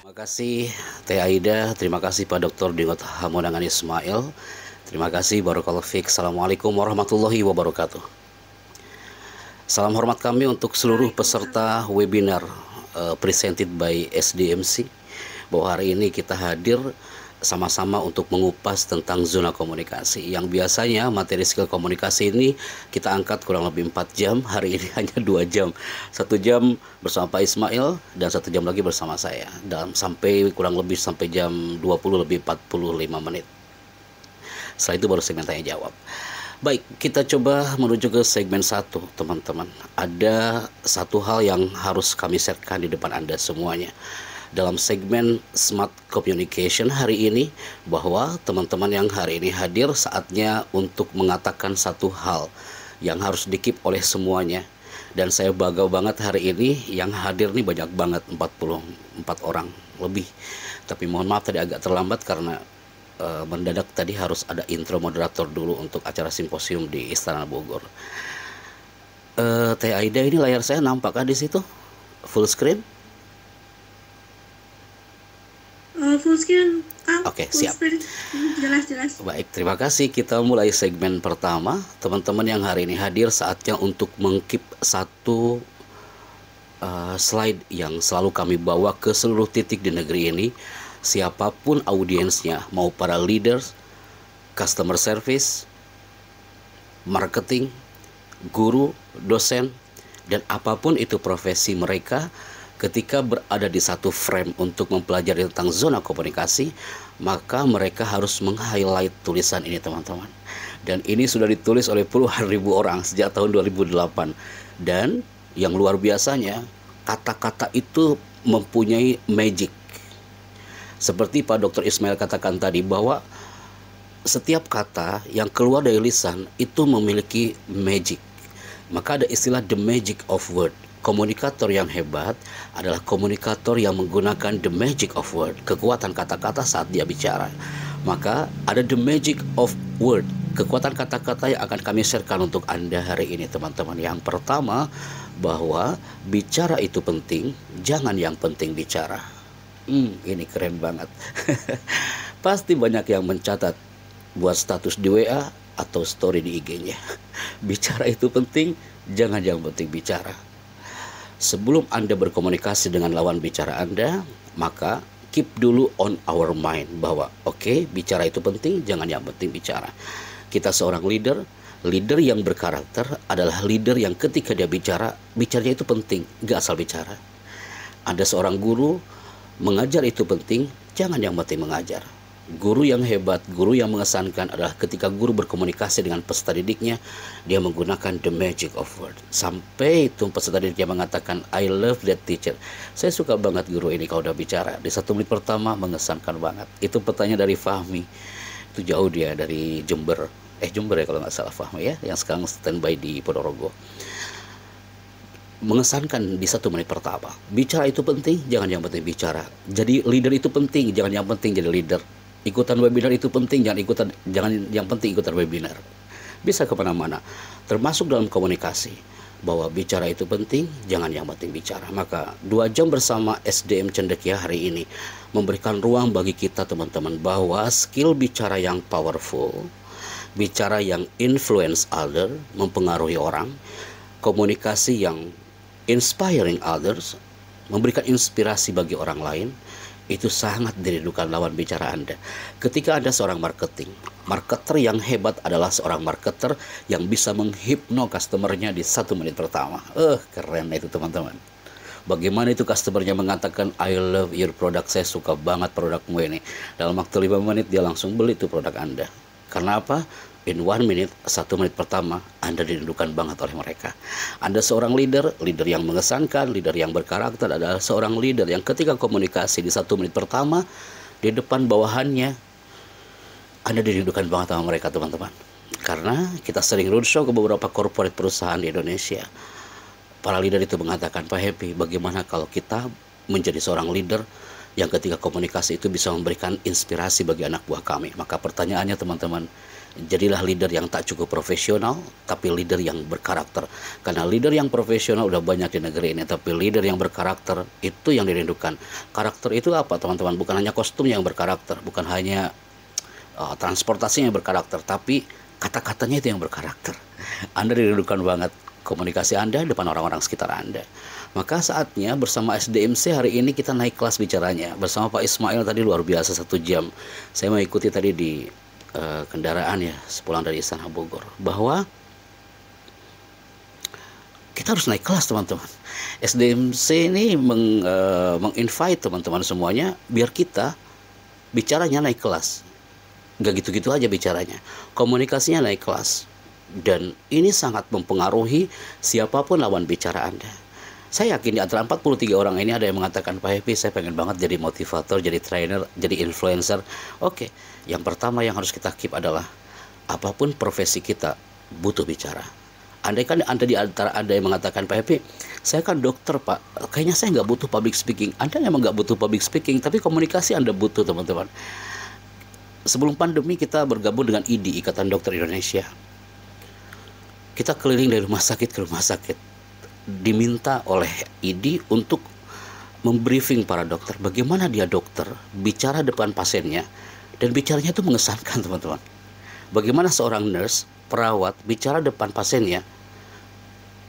Terima kasih Teh Aida, terima kasih Pak Dr. Dingot Hamonangan Ismail. Terima kasih Barakallahu Fik. Assalamualaikum warahmatullahi wabarakatuh. Salam hormat kami untuk seluruh peserta webinar presented by SDMC, bahwa hari ini kita hadir sama-sama untuk mengupas tentang zona komunikasi yang biasanya materi skill komunikasi ini kita angkat kurang lebih 4 jam. Hari ini hanya 2 jam, 1 jam bersama Pak Ismail dan 1 jam lagi bersama saya, dan sampai kurang lebih sampai jam 20 lebih 45 menit. Setelah itu baru segmen tanya jawab. Baik, kita coba menuju ke segmen 1, teman-teman. Ada satu hal yang harus kami sharekan di depan Anda semuanya dalam segmen Smart Communication hari ini, bahwa teman-teman yang hari ini hadir saatnya untuk mengatakan satu hal yang harus dikip oleh semuanya. Dan saya bangga banget hari ini yang hadir nih banyak banget, 44 orang lebih. Tapi mohon maaf tadi agak terlambat karena mendadak tadi harus ada intro moderator dulu untuk acara simposium di Istana Bogor. Teh Aida, ini layar saya nampakkah di situ? Full screen? Full screen, Kang. Oke, siap. Jelas. Baik, terima kasih. Kita mulai segmen pertama. Teman-teman yang hari ini hadir, saatnya untuk mengkeep satu slide yang selalu kami bawa ke seluruh titik di negeri ini. Siapapun audiensnya, mau para leaders, customer service, marketing, guru, dosen, dan apapun itu profesi mereka, ketika berada di satu frame untuk mempelajari tentang zona komunikasi, maka mereka harus meng-highlight tulisan ini, teman-teman. Dan ini sudah ditulis oleh puluhan ribu orang sejak tahun 2008. Dan yang luar biasanya, kata-kata itu mempunyai magic. Seperti Pak Dr. Ismail katakan tadi, bahwa setiap kata yang keluar dari lisan itu memiliki magic. Maka ada istilah the magic of word. Komunikator yang hebat adalah komunikator yang menggunakan the magic of word, kekuatan kata-kata saat dia bicara. Maka ada the magic of word, kekuatan kata-kata yang akan kami sharekan untuk Anda hari ini, teman-teman. Yang pertama, bahwa bicara itu penting, jangan yang penting bicara. Ini keren banget. Pasti banyak yang mencatat buat status di WA atau story di IG-nya. Bicara itu penting, jangan yang penting bicara. Sebelum Anda berkomunikasi dengan lawan bicara Anda, maka keep dulu on our mind bahwa oke, bicara itu penting, jangan yang penting bicara. Kita seorang leader yang berkarakter adalah leader yang ketika dia bicara, bicaranya itu penting, gak asal bicara. Ada seorang guru, mengajar itu penting, jangan yang penting mengajar. Guru yang hebat, guru yang mengesankan adalah ketika guru berkomunikasi dengan peserta didiknya, dia menggunakan the magic of word. Sampai itu peserta didiknya mengatakan, I love that teacher. Saya suka banget guru ini kalau udah bicara. Di 1 menit pertama mengesankan banget. Itu pertanyaan dari Fahmi. Itu jauh dia dari Jember. Jember ya kalau nggak salah, Fahmi ya, yang sekarang standby di Ponorogo. Mengesankan di 1 menit pertama. Bicara itu penting, jangan yang penting bicara. Jadi leader itu penting, jangan yang penting jadi leader. Ikutan webinar itu penting, jangan yang penting ikutan webinar. Bisa kemana-mana, termasuk dalam komunikasi, bahwa bicara itu penting, jangan yang penting bicara. Maka 2 jam bersama SDM Cendekia hari ini memberikan ruang bagi kita, teman-teman, bahwa skill bicara yang powerful, bicara yang influence other, mempengaruhi orang, komunikasi yang inspiring others, memberikan inspirasi bagi orang lain, itu sangat dirindukan lawan bicara Anda. Ketika Anda seorang marketer yang hebat adalah seorang marketer yang bisa menghipno customernya di 1 menit pertama. Keren itu, teman-teman. Bagaimana itu customernya mengatakan, I love your product, saya suka banget produkmu ini. Dalam waktu 5 menit dia langsung beli itu produk Anda. Karena apa? In 1 minute, 1 menit pertama, Anda dirindukan banget oleh mereka. Anda seorang leader yang mengesankan, leader yang berkarakter adalah seorang leader yang ketika komunikasi di 1 menit pertama, di depan bawahannya, Anda dirindukan banget sama mereka, teman-teman. Karena kita sering roadshow ke beberapa corporate perusahaan di Indonesia. Para leader itu mengatakan, Pak Happy, bagaimana kalau kita menjadi seorang leader yang ketika komunikasi itu bisa memberikan inspirasi bagi anak buah kami. Maka pertanyaannya, teman-teman, Jadilah leader yang tak cukup profesional, tapi leader yang berkarakter. Karena leader yang profesional udah banyak di negeri ini, tapi leader yang berkarakter itu yang dirindukan. Karakter itu apa, teman-teman? Bukan hanya kostum yang berkarakter, bukan hanya transportasinya yang berkarakter, tapi kata-katanya itu yang berkarakter. Anda dirindukan banget komunikasi Anda depan orang-orang sekitar Anda. Maka saatnya bersama SDMC hari ini kita naik kelas bicaranya. Bersama Pak Ismail tadi luar biasa 1 jam. Saya mengikuti tadi di kendaraan ya sepulang dari Istana Bogor, bahwa kita harus naik kelas, teman-teman. SDMC ini menginvite teman-teman semuanya biar kita bicaranya naik kelas. Nggak gitu-gitu aja bicaranya, komunikasinya naik kelas. Dan ini sangat mempengaruhi siapapun lawan bicara Anda. Saya yakin di antara 43 orang ini ada yang mengatakan, Pak Happy, saya pengen banget jadi motivator, jadi trainer, jadi influencer. Oke, yang pertama yang harus kita keep adalah apapun profesi kita butuh bicara. Andai kan Anda di antara Anda yang mengatakan, Pak Happy, saya kan dokter Pak, kayaknya saya nggak butuh public speaking. Anda memang nggak butuh public speaking, tapi komunikasi Anda butuh, teman-teman. Sebelum pandemi kita bergabung dengan IDI, Ikatan Dokter Indonesia. Kita keliling dari rumah sakit ke rumah sakit, diminta oleh IDI untuk membriefing para dokter bagaimana dia dokter bicara depan pasiennya, dan bicaranya itu mengesankan, teman-teman. Bagaimana seorang nurse, perawat bicara depan pasiennya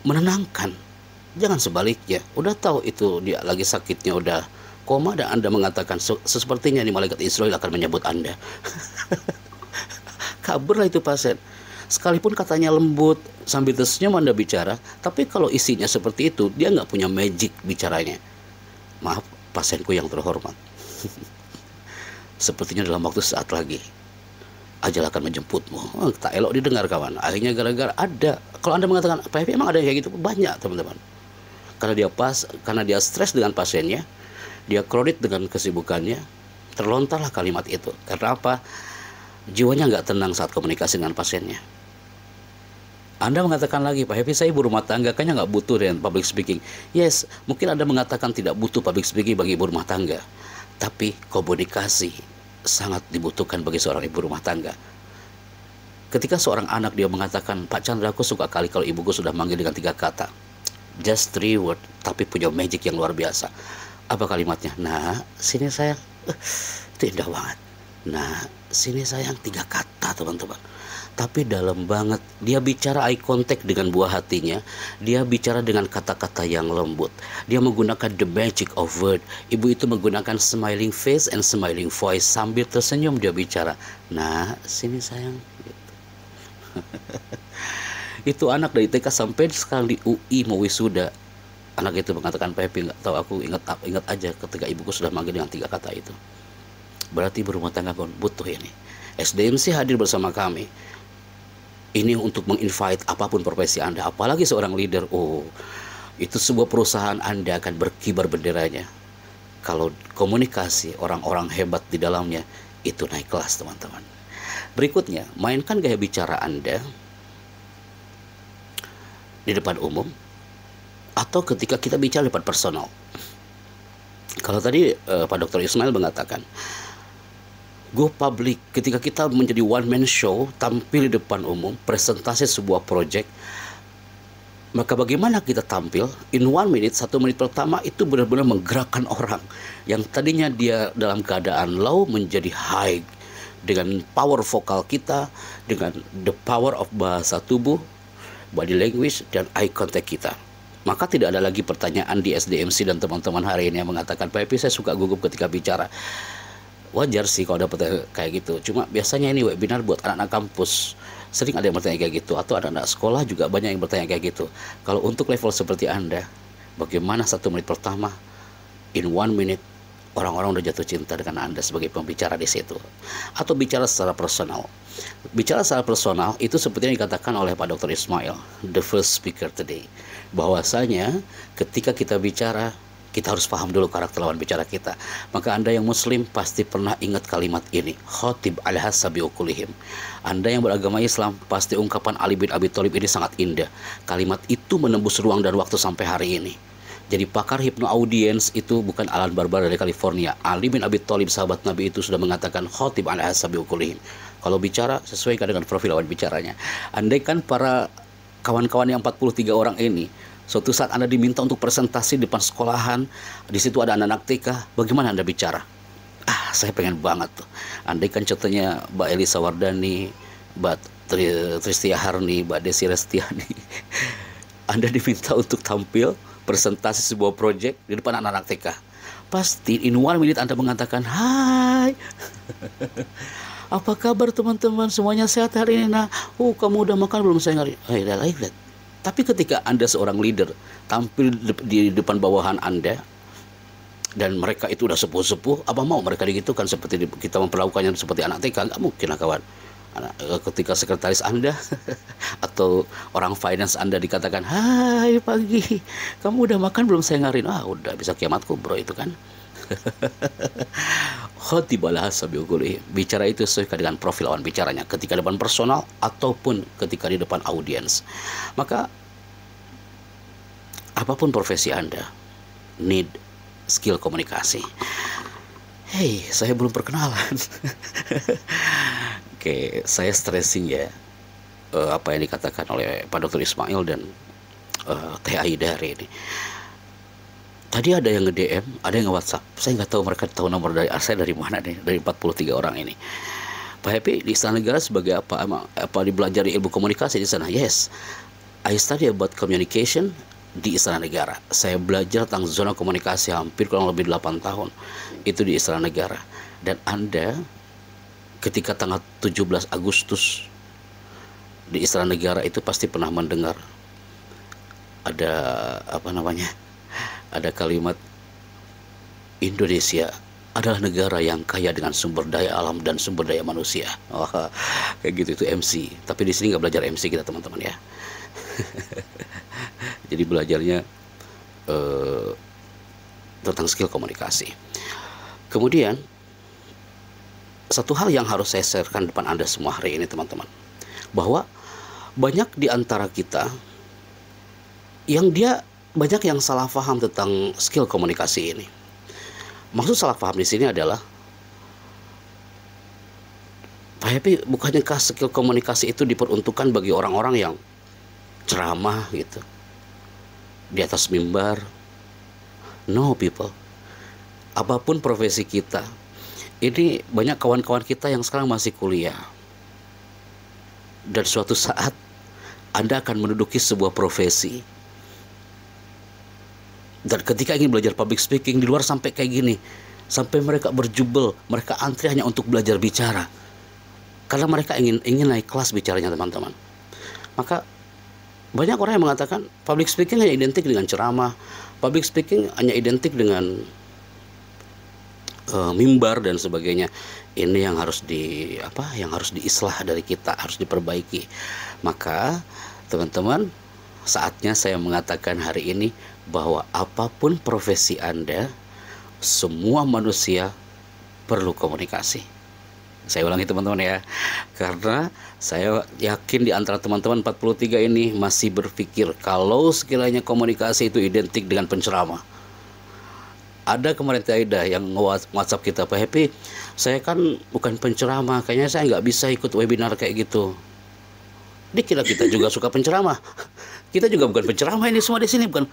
menenangkan. Jangan sebaliknya, udah tahu itu dia lagi sakitnya, udah koma, dan Anda mengatakan sepertinya ini malaikat Israel akan menyebut Anda. Kabarlah itu pasien. Sekalipun katanya lembut, sambil tersenyum Anda bicara, tapi kalau isinya seperti itu, dia nggak punya magic bicaranya. Maaf, pasienku yang terhormat. Sepertinya dalam waktu saat lagi, ajal akan menjemputmu. Oh, tak elok didengar, kawan. Akhirnya gara-gara ada. Kalau Anda mengatakan, Pak Happy, emang ada yang kayak gitu? Banyak, teman-teman. Karena dia stres dengan pasiennya, dia kredit dengan kesibukannya, terlontarlah kalimat itu. Karena apa? Jiwanya nggak tenang saat komunikasi dengan pasiennya. Anda mengatakan lagi, Pak Happy, saya ibu rumah tangga, kayaknya nggak butuh dengan public speaking. Yes, mungkin Anda mengatakan tidak butuh public speaking bagi ibu rumah tangga, tapi komunikasi sangat dibutuhkan bagi seorang ibu rumah tangga. Ketika seorang anak dia mengatakan, Pak Chandra, aku suka kali kalau ibuku sudah manggil dengan 3 kata. Just 3 word, tapi punya magic yang luar biasa. Apa kalimatnya? Nah, sini sayang. Itu indah banget. Nah, sini sayang, 3 kata, teman-teman. Tapi dalam banget. Dia bicara eye contact dengan buah hatinya. Dia bicara dengan kata-kata yang lembut. Dia menggunakan the magic of word. Ibu itu menggunakan smiling face and smiling voice. Sambil tersenyum dia bicara. Nah, sini sayang. Gitu. Itu anak dari TK sampai sekarang di UI mau wisuda. Anak itu mengatakan, Pak Happy, nggak tahu, aku ingat aja ketika ibuku sudah manggil dengan 3 kata itu. Berarti berumah tangga pun butuh ini. SDMC hadir bersama kami. Ini untuk menginvite apapun profesi Anda, apalagi seorang leader. Oh, itu sebuah perusahaan Anda akan berkibar benderanya. Kalau komunikasi orang-orang hebat di dalamnya, itu naik kelas, teman-teman. Berikutnya, mainkan gaya bicara Anda di depan umum, atau ketika kita bicara di depan personal. Kalau tadi Pak Dr. Ismail mengatakan, go public, ketika kita menjadi one man show, tampil di depan umum, presentasi sebuah project, maka bagaimana kita tampil in 1 minute, 1 menit pertama itu benar-benar menggerakkan orang yang tadinya dia dalam keadaan low menjadi high, dengan power vokal kita, dengan the power of bahasa tubuh, body language, dan eye contact kita. Maka tidak ada lagi pertanyaan di SDMC dan teman-teman hari ini yang mengatakan, Pak Happy, saya suka gugup ketika bicara. Wajar sih kalau dapat kayak gitu. Cuma biasanya ini webinar buat anak-anak kampus. Sering ada yang bertanya kayak gitu. Atau anak-anak sekolah juga banyak yang bertanya kayak gitu. Kalau untuk level seperti Anda, bagaimana 1 menit pertama, in 1 minute, orang-orang udah jatuh cinta dengan Anda sebagai pembicara di situ. Atau bicara secara personal. Bicara secara personal itu seperti yang dikatakan oleh Pak Dr. Ismail, the first speaker today. Bahwasanya ketika kita bicara, kita harus paham dulu karakter lawan bicara kita. Maka Anda yang muslim pasti pernah ingat kalimat ini, khotib al-hasabi ukulihim. Anda yang beragama Islam pasti ungkapan Ali bin Abi Thalib ini sangat indah. Kalimat itu menembus ruang dan waktu sampai hari ini. Jadi pakar hipno audience itu bukan Alan Barbar dari California. Ali bin Abi Thalib, sahabat Nabi, itu sudah mengatakan khotib al-hasabi ukulihim. Kalau bicara, sesuaikan dengan profil lawan bicaranya. Andai kan para kawan-kawan yang 43 orang ini, suatu saat Anda diminta untuk presentasi di depan sekolahan, di situ ada anak-anak TK, bagaimana Anda bicara? Saya pengen banget tuh. Andai kan contohnya Mbak Elisa Wardani, Mbak Tristia Harni, Mbak Desi Restiani, Anda diminta untuk tampil presentasi sebuah proyek di depan anak-anak TK. Pasti in 1 minute Anda mengatakan, "Hai, apa kabar teman-teman? Semuanya sehat hari ini? Nah, kamu udah makan belum?" Saya nggak, like that. Tapi ketika Anda seorang leader tampil di depan bawahan Anda, dan mereka itu udah sepuh-sepuh, apa mau mereka digitukan seperti kita memperlakukannya seperti anak TK? Nggak mungkin lah kawan. Ketika sekretaris Anda atau orang finance Anda dikatakan, "Hai pagi, kamu udah makan belum?" Saya ngarin, udah, bisa kiamatku bro itu kan. Khotibalah sabiquli. Bicara itu sesuai dengan profil lawan bicaranya, ketika depan personal ataupun ketika di depan audiens. Maka apapun profesi Anda, need skill komunikasi. Hey, saya belum perkenalan. Oke, saya stressing ya apa yang dikatakan oleh Pak Dr. Ismail dan Teh Aida hari ini. Tadi ada yang nge-DM, ada yang nge-WhatsApp. Saya nggak tahu mereka tahu nomor dari saya dari mana nih, dari 43 orang ini. Pak Happy, di Istana Negara sebagai apa? Apa dibelajari ilmu komunikasi di sana? Yes, I study about communication di Istana Negara. Saya belajar tentang zona komunikasi hampir kurang lebih 8 tahun. Itu di Istana Negara. Dan Anda ketika tanggal 17 Agustus di Istana Negara itu pasti pernah mendengar ada ada kalimat, Indonesia adalah negara yang kaya dengan sumber daya alam dan sumber daya manusia. Kayak gitu, itu MC. Tapi di sini nggak belajar MC kita teman-teman ya. Jadi belajarnya tentang skill komunikasi. Kemudian satu hal yang harus saya sharekan depan Anda semua hari ini teman-teman, bahwa banyak di antara kita yang banyak yang salah paham tentang skill komunikasi ini. Maksud salah paham di sini adalah, Pak Happy, bukannya skill komunikasi itu diperuntukkan bagi orang-orang yang ceramah gitu di atas mimbar? No people. Apapun profesi kita, ini banyak kawan-kawan kita yang sekarang masih kuliah. Dan suatu saat Anda akan menduduki sebuah profesi. Dan ketika ingin belajar public speaking di luar sampai kayak gini, sampai mereka berjubel, mereka antri hanya untuk belajar bicara. Karena mereka ingin naik kelas bicaranya teman-teman. Maka banyak orang yang mengatakan public speaking hanya identik dengan ceramah, public speaking hanya identik dengan mimbar dan sebagainya. Ini yang harus diislah dari kita, harus diperbaiki. Maka teman-teman, saatnya saya mengatakan hari ini bahwa apapun profesi Anda, semua manusia perlu komunikasi. Saya ulangi teman-teman ya, karena saya yakin di antara teman-teman 43 ini masih berpikir kalau sekiranya komunikasi itu identik dengan penceramah. Ada kemarin Aida yang WhatsApp kita, Pak Happy, saya kan bukan penceramah, kayaknya saya nggak bisa ikut webinar kayak gitu. Dikira kita juga suka penceramah. Kita juga bukan penceramah ini semua di sini, bukan.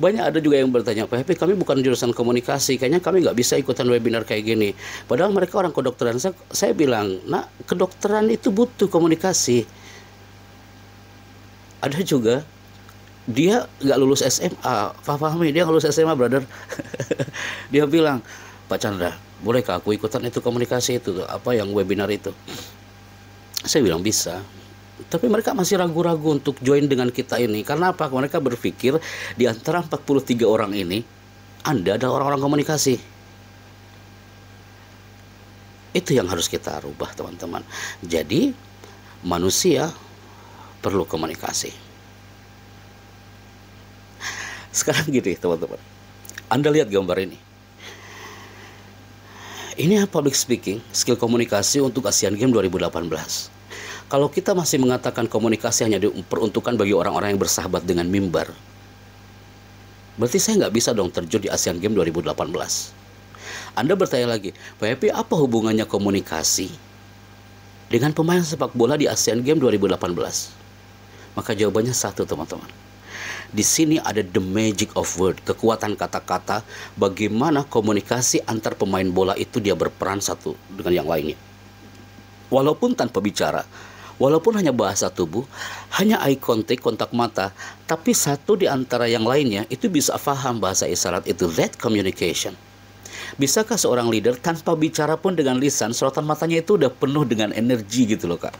Banyak ada juga yang bertanya, Pak Happy, kami bukan jurusan komunikasi, kayaknya kami nggak bisa ikutan webinar kayak gini. Padahal mereka orang kedokteran. Saya bilang, nah, kedokteran itu butuh komunikasi. Ada juga dia nggak lulus SMA, pahami, dia nggak lulus SMA, brother. Dia bilang, Pak Chandra, bolehkah aku ikutan itu komunikasi itu, apa yang webinar itu? Saya bilang bisa. Tapi mereka masih ragu-ragu untuk join dengan kita ini. Karena apa? Mereka berpikir di antara 43 orang ini, Anda adalah orang-orang komunikasi. Itu yang harus kita rubah teman-teman. Jadi manusia perlu komunikasi. Sekarang gini teman-teman, Anda lihat gambar ini. Ini public speaking, skill komunikasi untuk Asian Games 2018. Kalau kita masih mengatakan komunikasi hanya diperuntukkan bagi orang-orang yang bersahabat dengan mimbar, berarti saya nggak bisa dong terjun di Asian Games 2018. Anda bertanya lagi, Pak Happy, apa hubungannya komunikasi dengan pemain sepak bola di Asian Games 2018? Maka jawabannya satu, teman-teman. Di sini ada the magic of word, kekuatan kata-kata, bagaimana komunikasi antar pemain bola itu dia berperan satu dengan yang lainnya. Walaupun tanpa bicara, walaupun hanya bahasa tubuh, hanya eye contact, kontak mata, tapi satu di antara yang lainnya itu bisa paham bahasa isyarat itu, that communication. Bisakah seorang leader tanpa bicara pun dengan lisan, sorotan matanya itu udah penuh dengan energi gitu loh, Kak.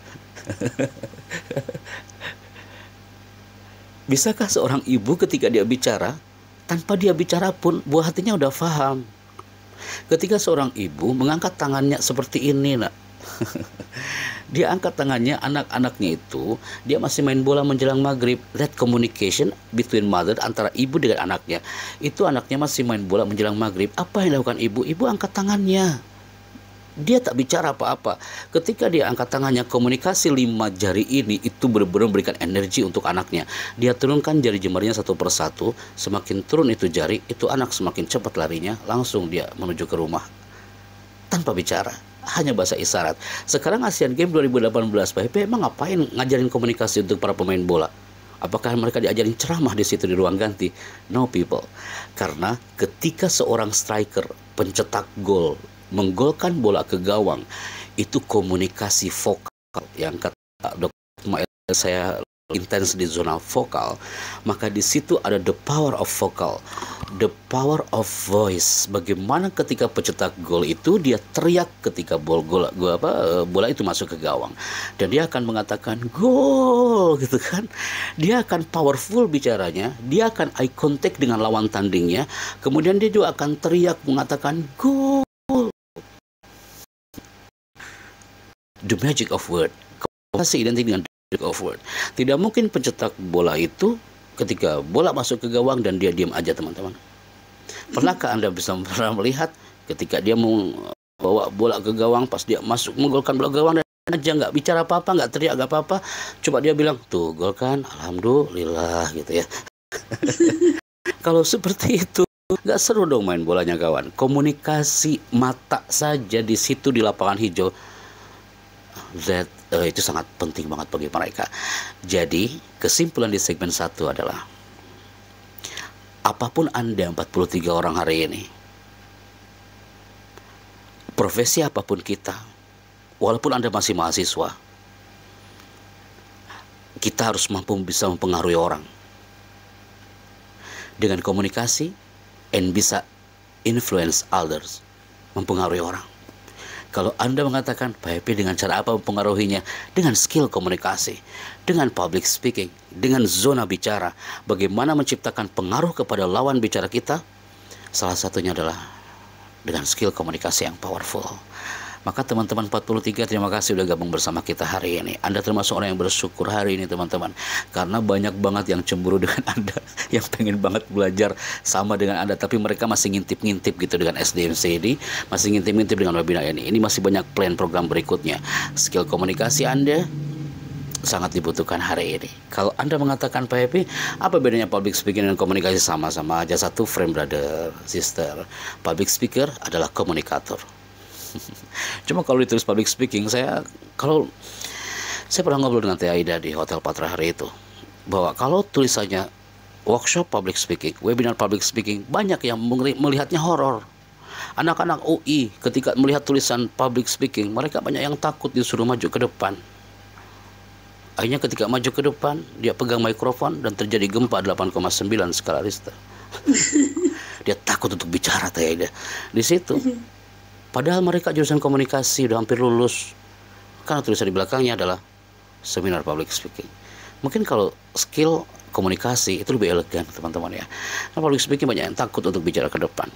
Bisakah seorang ibu ketika dia bicara, tanpa dia bicara pun buah hatinya udah paham. Ketika seorang ibu mengangkat tangannya seperti ini, nak. Dia angkat tangannya, anak-anaknya itu dia masih main bola menjelang maghrib. That communication between mother, antara ibu dengan anaknya. Itu anaknya masih main bola menjelang maghrib. Apa yang dilakukan ibu? Ibu angkat tangannya. Dia tak bicara apa-apa. Ketika dia angkat tangannya, komunikasi 5 jari ini itu benar-benar memberikan energi untuk anaknya. Dia turunkan jari jemarinya satu persatu. Semakin turun itu jari, itu anak semakin cepat larinya. Langsung dia menuju ke rumah. Tanpa bicara, hanya bahasa isyarat. Sekarang Asian Games 2018, Pak Happy, emang ngapain ngajarin komunikasi untuk para pemain bola? Apakah mereka diajarin ceramah di situ di ruang ganti? No, people. Karena ketika seorang striker pencetak gol menggolkan bola ke gawang, itu komunikasi vokal yang kata Dr. Ismail, saya intens di zona vokal, maka di situ ada the power of vocal, the power of voice. Bagaimana ketika pencetak gol itu dia teriak ketika bola itu masuk ke gawang, dan dia akan mengatakan gol gitu kan. Dia akan powerful bicaranya, dia akan eye contact dengan lawan tandingnya, kemudian dia juga akan teriak mengatakan gol. The magic of word. Komunikasi identik dengan of word. Tidak mungkin pencetak bola itu ketika bola masuk ke gawang dan dia diam aja, teman-teman. Pernahkah Anda bisa pernah melihat ketika dia mau bawa bola ke gawang, pas dia masuk menggolkan bola ke gawang dan aja nggak bicara apa-apa, nggak teriak, nggak apa-apa, coba dia bilang tuh gol kan, alhamdulillah gitu ya. Kalau seperti itu nggak seru dong main bolanya, kawan. Komunikasi mata saja di situ di lapangan hijau, itu sangat penting banget bagi mereka. Jadi kesimpulan di segmen 1 adalah, apapun Anda 43 orang hari ini, profesi apapun kita, walaupun Anda masih mahasiswa, kita harus mampu bisa mempengaruhi orang dengan komunikasi, and bisa influence others, mempengaruhi orang. Kalau Anda mengatakan, Pak Happy, dengan cara apa mempengaruhinya? Dengan skill komunikasi, dengan public speaking, dengan zona bicara. Bagaimana menciptakan pengaruh kepada lawan bicara kita? Salah satunya adalah dengan skill komunikasi yang powerful. Maka teman-teman 43, terima kasih sudah gabung bersama kita hari ini. Anda termasuk orang yang bersyukur hari ini, teman-teman. Karena banyak banget yang cemburu dengan Anda, yang pengen banget belajar sama dengan Anda, tapi mereka masih ngintip-ngintip gitu dengan SDMCD, masih ngintip-ngintip dengan webinar ini. Ini masih banyak plan program berikutnya. Skill komunikasi Anda sangat dibutuhkan hari ini. Kalau Anda mengatakan, Pak Happy, apa bedanya public speaking dan komunikasi? Sama-sama aja, satu frame, brother, sister. Public speaker adalah komunikator. Cuma kalau ditulis public speaking, saya pernah ngobrol dengan Teh Aida di Hotel Patra hari itu, bahwa kalau tulisannya workshop public speaking, webinar public speaking, banyak yang melihatnya horor. Anak-anak UI ketika melihat tulisan public speaking, mereka banyak yang takut disuruh maju ke depan. Akhirnya ketika maju ke depan, dia pegang mikrofon dan terjadi gempa 8,9 skala Richter. Dia takut untuk bicara, Teh Aida di situ. Padahal mereka jurusan komunikasi, udah hampir lulus. Karena tulisan di belakangnya adalah seminar public speaking. Mungkin kalau skill komunikasi itu lebih elegan, teman-teman ya. Nah, public speaking banyak yang takut untuk bicara ke depan.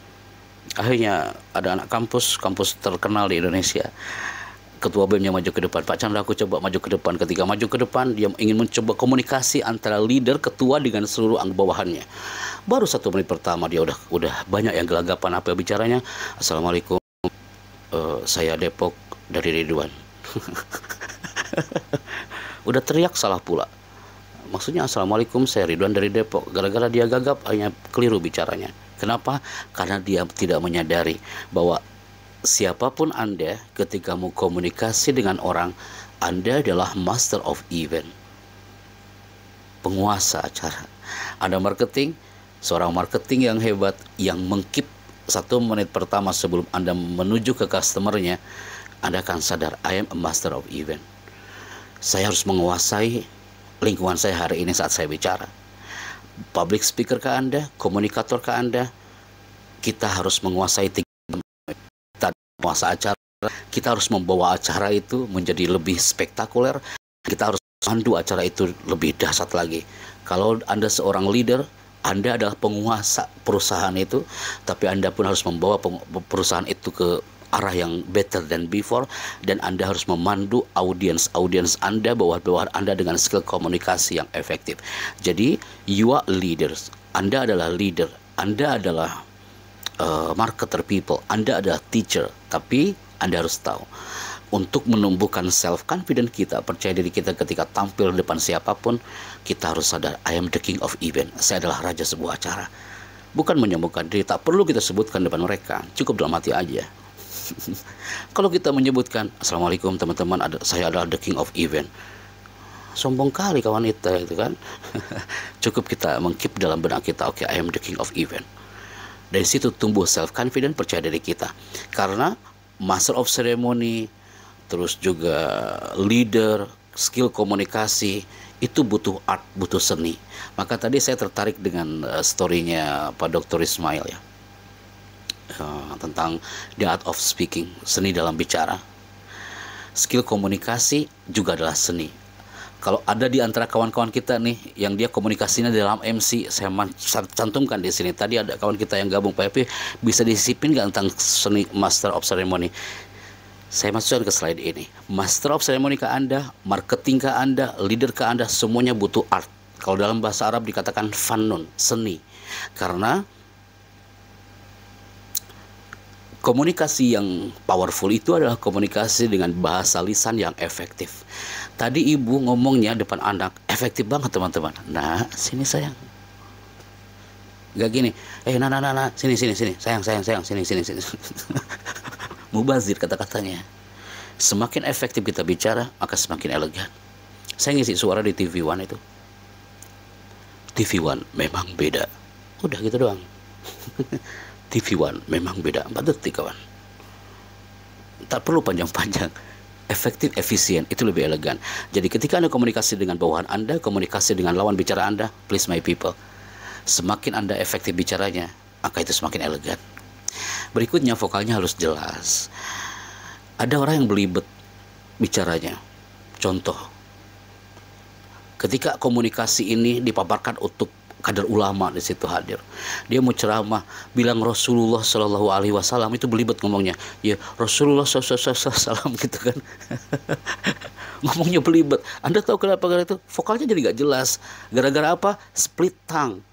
Akhirnya ada anak kampus terkenal di Indonesia, ketua BEM-nya maju ke depan. Pak Chandra, aku coba maju ke depan. Ketika maju ke depan, dia ingin mencoba komunikasi antara leader, ketua dengan seluruh bawahannya. Baru 1 menit pertama dia udah banyak yang gelagapan apa bicaranya. Assalamualaikum. Saya Depok dari Ridwan. Udah teriak salah pula. Maksudnya Assalamualaikum, saya Ridwan dari Depok. Gara-gara dia gagap, hanya keliru bicaranya. Kenapa? Karena dia tidak menyadari bahwa siapapun Anda ketika mau komunikasi dengan orang, Anda adalah master of event, penguasa acara. Anda marketing, seorang marketing yang hebat yang mengkeep 1 menit pertama sebelum Anda menuju ke customernya, Anda akan sadar, I am a master of event. Saya harus menguasai lingkungan saya hari ini saat saya bicara. Public speaker ke Anda, komunikator ke Anda, kita harus menguasai penguasa acara. Kita harus membawa acara itu menjadi lebih spektakuler. Kita harus mandu acara itu lebih dahsyat lagi. Kalau Anda seorang leader, Anda adalah penguasa perusahaan itu, tapi Anda pun harus membawa perusahaan itu ke arah yang better than before, dan Anda harus memandu audiens Anda, bawahan Anda dengan skill komunikasi yang efektif. Jadi, you are leaders. Anda adalah leader. Anda adalah marketer people. Anda adalah teacher. Tapi Anda harus tahu, untuk menumbuhkan self confidence kita, percaya diri kita ketika tampil di depan siapapun, kita harus sadar, I am the king of event. Saya adalah raja sebuah acara. Bukan menyembuhkan diri, tak perlu kita sebutkan depan mereka, cukup dalam hati aja. Kalau kita menyebutkan, assalamualaikum teman-teman, saya adalah the king of event, sombong kali kawan kita itu kan. Cukup kita mengkeep dalam benak kita, oke, I am the king of event. Dari situ tumbuh self confidence, percaya diri kita. Karena master of ceremony, terus juga leader, skill komunikasi, itu butuh art, butuh seni. Maka tadi saya tertarik dengan story-nya Pak Dr. Ismail ya, tentang the art of speaking, seni dalam bicara. Skill komunikasi juga adalah seni. Kalau ada di antara kawan-kawan kita nih yang dia komunikasinya dalam MC, saya cantumkan di sini. Tadi ada kawan kita yang gabung PHP, bisa disipin nggak tentang seni master of ceremony? Saya masukkan ke slide ini. Master of ceremony ke Anda, marketing ke Anda, leader ke Anda, semuanya butuh art. Kalau dalam bahasa Arab dikatakan fannun, seni. Karena komunikasi yang powerful itu adalah komunikasi dengan bahasa lisan yang efektif. Tadi ibu ngomongnya depan anak, efektif banget teman-teman. Nah, sini sayang. Gak gini, nah, sini, sayang, sini. Mubazir kata-katanya. Semakin efektif kita bicara, maka semakin elegan. Saya ngisi suara di TV One itu. TV One memang beda. Udah gitu doang. TV One memang beda. 4 detik kawan. Tak perlu panjang-panjang. Efektif, efisien, itu lebih elegan. Jadi ketika Anda komunikasi dengan bawahan Anda, komunikasi dengan lawan bicara Anda, please my people, semakin Anda efektif bicaranya, maka itu semakin elegan. Berikutnya, vokalnya harus jelas. Ada orang yang belibet bicaranya. Contoh, ketika komunikasi ini dipaparkan untuk kader ulama di situ hadir, dia mau ceramah, bilang Rasulullah Shallallahu Alaihi Wasallam, itu belibet ngomongnya, ya Rasulullah SAW gitu kan. Ngomongnya belibet. Anda tahu kenapa? Gara itu vokalnya jadi gak jelas. Gara-gara apa? Split tongue.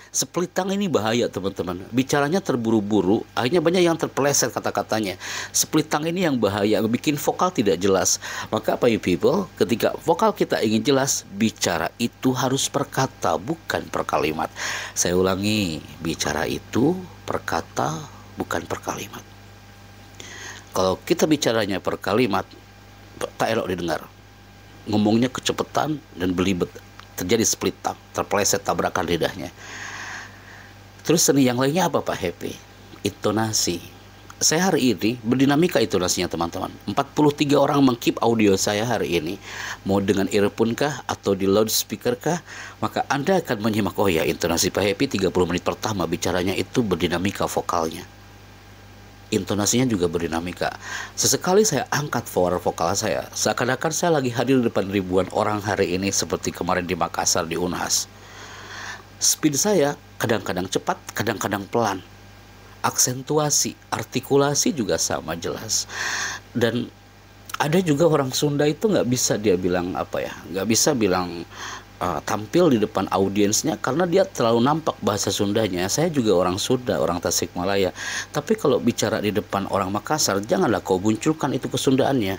Split tongue ini bahaya teman-teman. Bicaranya terburu-buru, akhirnya banyak yang terpeleset kata-katanya. Split tongue ini yang bahaya, bikin vokal tidak jelas. Maka apa you people, ketika vokal kita ingin jelas, bicara itu harus per kata, bukan per kalimat. Saya ulangi, bicara itu per kata, bukan per kalimat. Kalau kita bicaranya per kalimat, tak elok didengar. Ngomongnya kecepatan dan belibet, terjadi split tongue, terpeleset tabrakan lidahnya. Terus seni yang lainnya apa Pak Happy? Intonasi. Saya hari ini berdinamika intonasinya teman-teman. 43 orang mengkeep audio saya hari ini. Mau dengan earphone kah atau di loudspeaker kah? Maka Anda akan menyimak, oh ya, intonasi Pak Happy 30 menit pertama bicaranya itu berdinamika vokalnya. Intonasinya juga berdinamika. Sesekali saya angkat power vokal saya. Seakan-akan saya lagi hadir di depan ribuan orang hari ini seperti kemarin di Makassar di Unhas. Speed saya kadang-kadang cepat, kadang-kadang pelan. Aksentuasi, artikulasi juga sama jelas. Dan ada juga orang Sunda itu nggak bisa dia bilang apa ya, nggak bisa bilang tampil di depan audiensnya karena dia terlalu nampak bahasa Sundanya. Saya juga orang Sunda, orang Tasikmalaya. Tapi kalau bicara di depan orang Makassar, janganlah kau munculkan itu kesundaannya.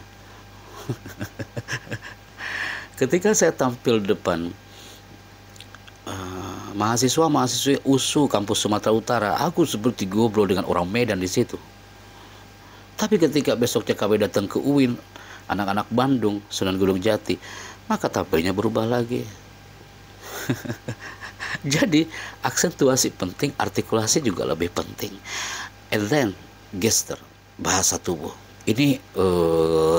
Ketika saya tampil di depan mahasiswa-mahasiswi USU kampus Sumatera Utara, aku seperti ngobrol dengan orang Medan di situ. Tapi ketika besoknya kami datang ke UIN, anak-anak Bandung, Sunan Gunung Jati, maka tampilnya berubah lagi. Jadi aksentuasi penting, artikulasi juga lebih penting. And then gesture, bahasa tubuh. Ini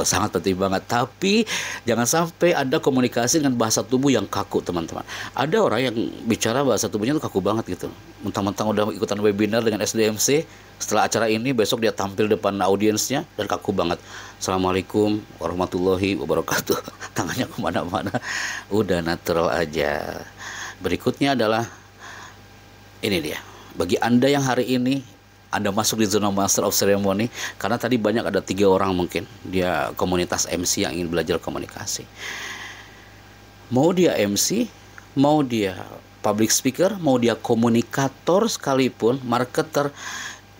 sangat penting banget. Tapi jangan sampai ada komunikasi dengan bahasa tubuh yang kaku, teman-teman. Ada orang yang bicara bahasa tubuhnya tuh kaku banget gitu. Mentang-mentang udah ikutan webinar dengan SDMC, setelah acara ini besok dia tampil depan audiensnya dan kaku banget. Assalamualaikum warahmatullahi wabarakatuh. Tangannya kemana-mana. Udah natural aja. Berikutnya adalah ini dia. Bagi Anda yang hari ini Anda masuk di zona Master of Ceremony, karena tadi banyak ada 3 orang mungkin dia komunitas MC yang ingin belajar komunikasi. Mau dia MC, mau dia public speaker, mau dia komunikator sekalipun, marketer,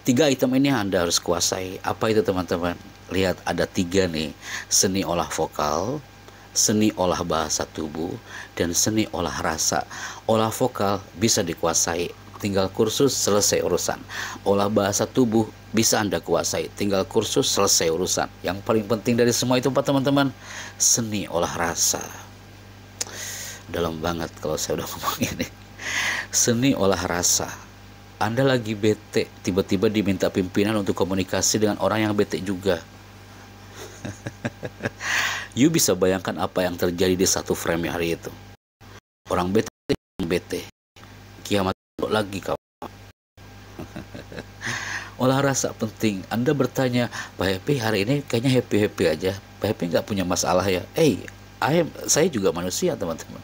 3 item ini Anda harus kuasai. Apa itu, teman-teman? Lihat, ada 3 nih: seni olah vokal, seni olah bahasa tubuh, dan seni olah rasa. Olah vokal bisa dikuasai, tinggal kursus selesai urusan. Olah bahasa tubuh bisa Anda kuasai, tinggal kursus selesai urusan. Yang paling penting dari semua itu, Pak, teman-teman, seni olah rasa. Dalam banget kalau saya udah ngomong ini. Seni olah rasa. Anda lagi bete, tiba-tiba diminta pimpinan untuk komunikasi dengan orang yang bete juga. You bisa bayangkan apa yang terjadi di satu frame hari itu. Orang bete, kiamat lagi kau. Olah rasa penting. Anda bertanya, Pak Happy hari ini kayaknya happy aja. Pak Happy nggak punya masalah ya? Saya juga manusia, teman-teman.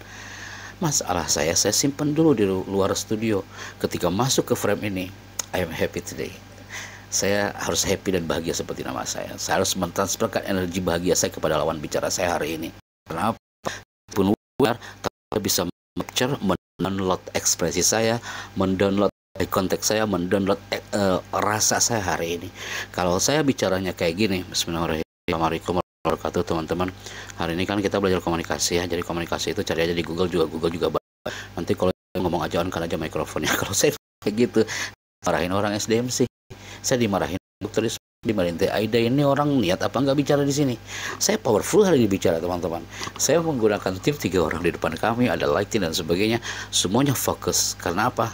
Masalah saya simpan dulu di luar studio. Ketika masuk ke frame ini, I am happy today. Saya harus happy dan bahagia seperti nama saya. Saya harus mentransferkan energi bahagia saya kepada lawan bicara saya hari ini. Kenapa? Pun tapi bisa mendownload ekspresi saya, mendownload konteks saya, mendownload rasa saya hari ini. Kalau saya bicaranya kayak gini, Bismillahirrahmanirrahim, teman-teman. Hari ini kan kita belajar komunikasi ya. Jadi komunikasi itu cari aja di Google juga banyak. Nanti kalau ngomong aja on kan aja mikrofonnya. Kalau saya kayak gitu, marahin orang SDMC, saya dimarahin dokter, dimarahin Teh Aida, ini orang niat apa nggak bicara di sini. Saya powerful hari ini bicara, teman-teman. Saya menggunakan tim 3 orang di depan kami, ada lighting dan sebagainya, semuanya fokus. Karena apa?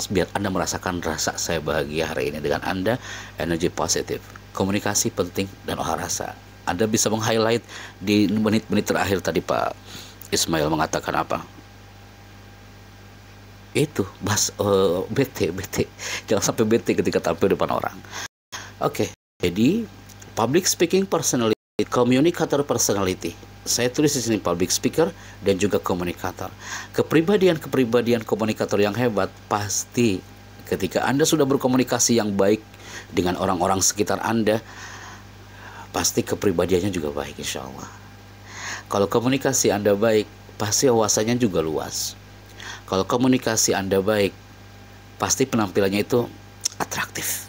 Biar Anda merasakan rasa saya bahagia hari ini dengan Anda, energi positif. Komunikasi penting dan olah rasa. Anda bisa meng-highlight di menit-menit terakhir tadi Pak Ismail mengatakan apa? Itu bete. Jangan sampai bete ketika tampil depan orang. Oke. Jadi public speaking personality, communicator personality. Saya tulis di sini public speaker dan juga komunikator. Kepribadian komunikator yang hebat pasti ketika Anda sudah berkomunikasi yang baik dengan orang-orang sekitar Anda, pasti kepribadiannya juga baik, insya Allah. Kalau komunikasi Anda baik, pasti wawasannya juga luas. Kalau komunikasi Anda baik, pasti penampilannya itu atraktif,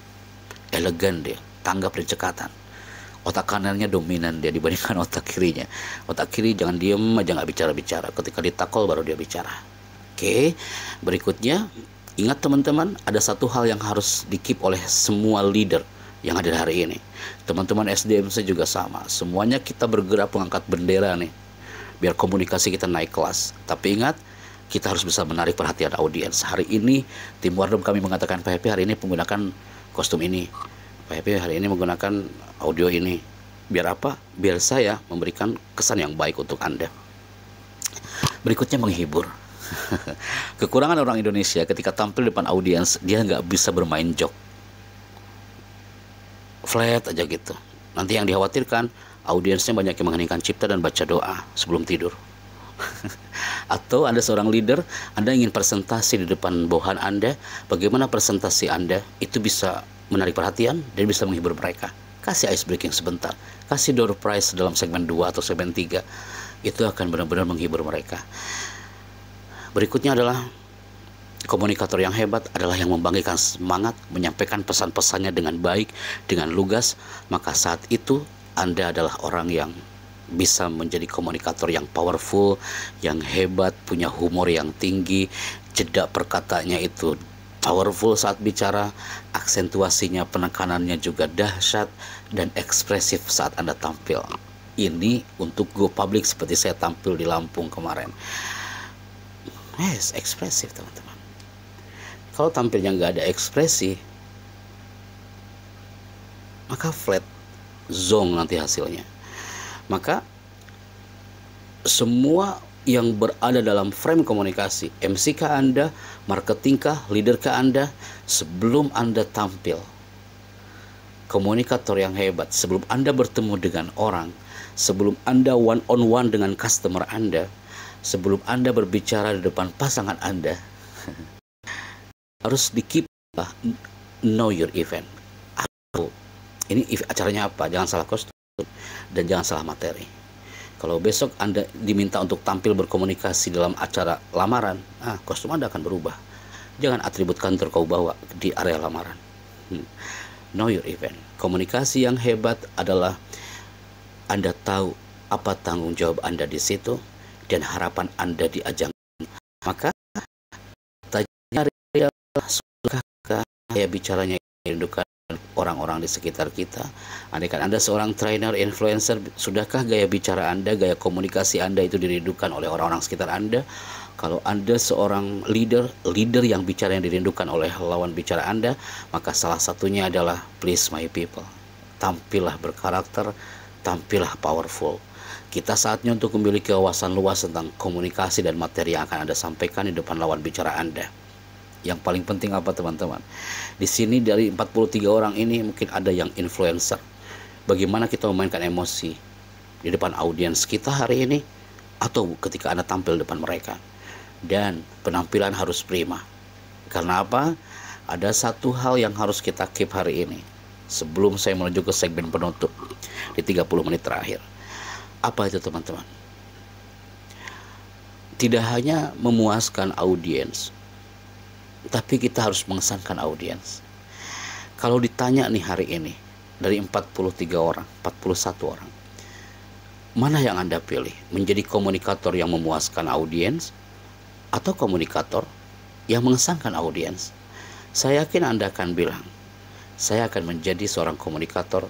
elegan dia, tanggap dan cekatan. Otak kanannya dominan dia dibandingkan otak kirinya. Otak kiri jangan diem aja nggak bicara-bicara. Ketika ditakol baru dia bicara. Oke, berikutnya ingat teman-teman, ada satu hal yang harus di-keep oleh semua leader yang hadir hari ini. Teman-teman SDMC juga sama. Semuanya kita bergerak mengangkat bendera nih, biar komunikasi kita naik kelas. Tapi ingat, kita harus bisa menarik perhatian audiens. Hari ini tim Wardrobe kami mengatakan, Pak Happy hari ini menggunakan kostum ini, Pak Happy hari ini menggunakan audio ini. Biar apa? Biar saya memberikan kesan yang baik untuk Anda. Berikutnya menghibur. Kekurangan orang Indonesia ketika tampil depan audiens, dia nggak bisa bermain joke. Flat aja gitu. Nanti yang dikhawatirkan, audiensnya banyak yang mengheningkan cipta dan baca doa sebelum tidur. Atau Anda seorang leader, Anda ingin presentasi di depan bawahan Anda, bagaimana presentasi Anda itu bisa menarik perhatian dan bisa menghibur mereka. Kasih ice breaking sebentar, kasih door prize dalam segmen 2 atau segmen 3, itu akan benar-benar menghibur mereka. Berikutnya adalah komunikator yang hebat adalah yang membangkitkan semangat, menyampaikan pesan-pesannya dengan baik, dengan lugas. Maka saat itu Anda adalah orang yang bisa menjadi komunikator yang powerful, yang hebat, punya humor yang tinggi, jeda perkataannya itu powerful saat bicara, aksentuasinya, penekanannya juga dahsyat, dan ekspresif saat Anda tampil. Ini untuk go public seperti saya tampil di Lampung kemarin. Yes, ekspresif teman-teman. Kalau tampilnya nggak ada ekspresi, maka flat, zong nanti hasilnya. Maka semua yang berada dalam frame komunikasi, MC kah Anda, marketing kah, leader kah Anda, sebelum Anda tampil, komunikator yang hebat, sebelum Anda bertemu dengan orang, sebelum Anda one on one dengan customer Anda, sebelum Anda berbicara di depan pasangan Anda, harus di-keep know your event. Ini acaranya apa? Jangan salah kostum dan jangan salah materi. Kalau besok Anda diminta untuk tampil berkomunikasi dalam acara lamaran, kostum Anda akan berubah. Jangan atribut kantor kau bawa di area lamaran. Know your event. Komunikasi yang hebat adalah Anda tahu apa tanggung jawab Anda di situ dan harapan Anda di ajang. Maka tanya sudahkah gaya bicaranya dirindukan orang-orang di sekitar kita? Andaikan Anda seorang trainer, influencer, sudahkah gaya bicara Anda, gaya komunikasi Anda itu dirindukan oleh orang-orang sekitar Anda? Kalau Anda seorang leader yang bicara yang dirindukan oleh lawan bicara Anda, maka salah satunya adalah please my people. Tampillah berkarakter, tampillah powerful. Kita saatnya untuk memiliki wawasan luas tentang komunikasi dan materi yang akan Anda sampaikan di depan lawan bicara Anda. Yang paling penting apa teman-teman? Di sini dari 43 orang ini mungkin ada yang influencer. Bagaimana kita memainkan emosi di depan audiens kita hari ini atau ketika Anda tampil depan mereka. Dan penampilan harus prima. Karena apa? Ada satu hal yang harus kita keep hari ini sebelum saya menuju ke segmen penutup di 30 menit terakhir. Apa itu teman-teman? Tidak hanya memuaskan audiens, tapi kita harus mengesankan audiens. Kalau ditanya nih hari ini, dari 43 orang, 41 orang, mana yang Anda pilih? Menjadi komunikator yang memuaskan audiens atau komunikator yang mengesankan audiens? Saya yakin Anda akan bilang, saya akan menjadi seorang komunikator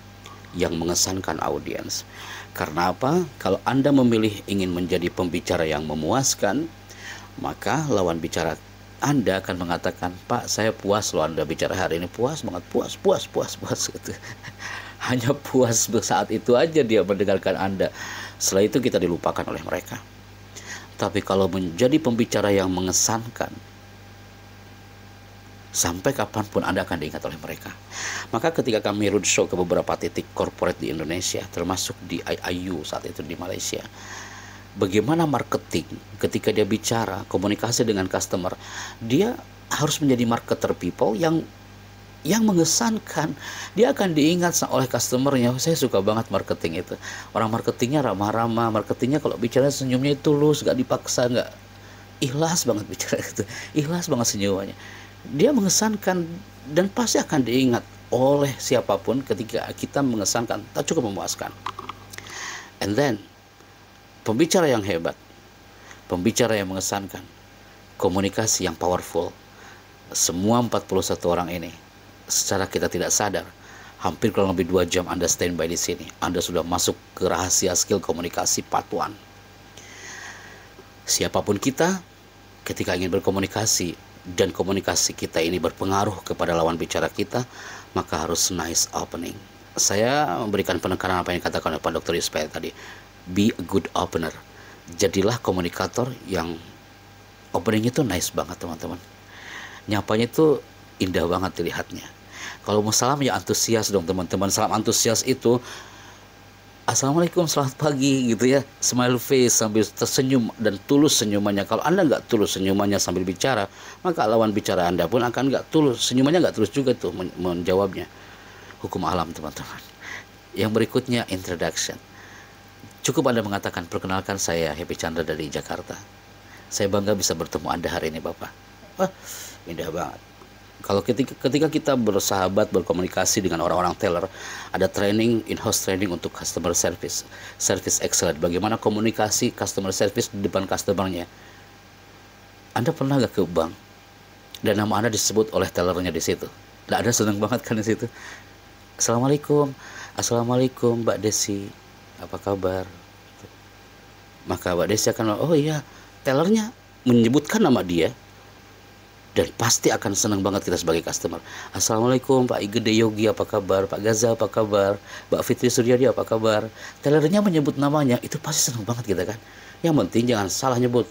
yang mengesankan audiens. Karena apa? Kalau Anda memilih ingin menjadi pembicara yang memuaskan, maka lawan bicara Anda akan mengatakan, Pak, saya puas loh Anda bicara hari ini, puas banget, puas gitu. Hanya puas saat itu aja dia mendengarkan Anda. Setelah itu kita dilupakan oleh mereka. Tapi kalau menjadi pembicara yang mengesankan, sampai kapanpun Anda akan diingat oleh mereka. Maka ketika kami roadshow ke beberapa titik corporate di Indonesia, termasuk di IIU saat itu di Malaysia, bagaimana marketing ketika dia bicara komunikasi dengan customer, dia harus menjadi marketer people yang mengesankan. Dia akan diingat oleh customernya. Saya suka banget marketing itu. Orang marketingnya ramah-ramah, marketingnya kalau bicara senyumnya itu tulus, gak dipaksa, gak ikhlas banget bicara itu, ikhlas banget senyumannya. Dia mengesankan dan pasti akan diingat oleh siapapun ketika kita mengesankan, tak cukup memuaskan. And then pembicara yang hebat, pembicara yang mengesankan, komunikasi yang powerful. Semua 41 orang ini, secara kita tidak sadar, hampir kurang lebih 2 jam Anda standby di sini. Anda sudah masuk ke rahasia skill komunikasi part 1. Siapapun kita, ketika ingin berkomunikasi dan komunikasi kita ini berpengaruh kepada lawan bicara kita, maka harus nice opening. Saya memberikan penekanan apa yang dikatakan oleh Pak Dr. Yuspail tadi. Be a good opener. Jadilah komunikator yang opening itu nice banget teman-teman. Nyapanya itu indah banget dilihatnya. Kalau mau salam ya antusias dong teman-teman. Salam antusias itu Assalamualaikum, selamat pagi gitu ya. Smile face sambil tersenyum dan tulus senyumannya. Kalau Anda nggak tulus senyumannya sambil bicara, maka lawan bicara Anda pun akan nggak tulus. Senyumannya nggak tulus juga tuh menjawabnya. Hukum alam teman-teman. Yang berikutnya introduction. Cukup Anda mengatakan, perkenalkan saya Happy Chandra dari Jakarta. Saya bangga bisa bertemu Anda hari ini Bapak. Wah, indah banget. Kalau ketika kita bersahabat, berkomunikasi dengan orang-orang teller, ada training, in-house training untuk customer service, service excellent. Bagaimana komunikasi customer service di depan customernya. Anda pernah gak ke bank dan nama Anda disebut oleh tellernya di situ? Nah, Anda senang banget kan di situ. Assalamualaikum, assalamualaikum Mbak Desi, apa kabar? Maka Mbak Desi akan, oh iya, tellernya menyebutkan nama dia. Dan pasti akan senang banget kita sebagai customer. Assalamualaikum Pak Igede Yogi, apa kabar? Pak Gaza, apa kabar? Mbak Fitri Suryadi, apa kabar? Tellernya menyebut namanya, itu pasti senang banget kita kan. Yang penting jangan salah nyebut.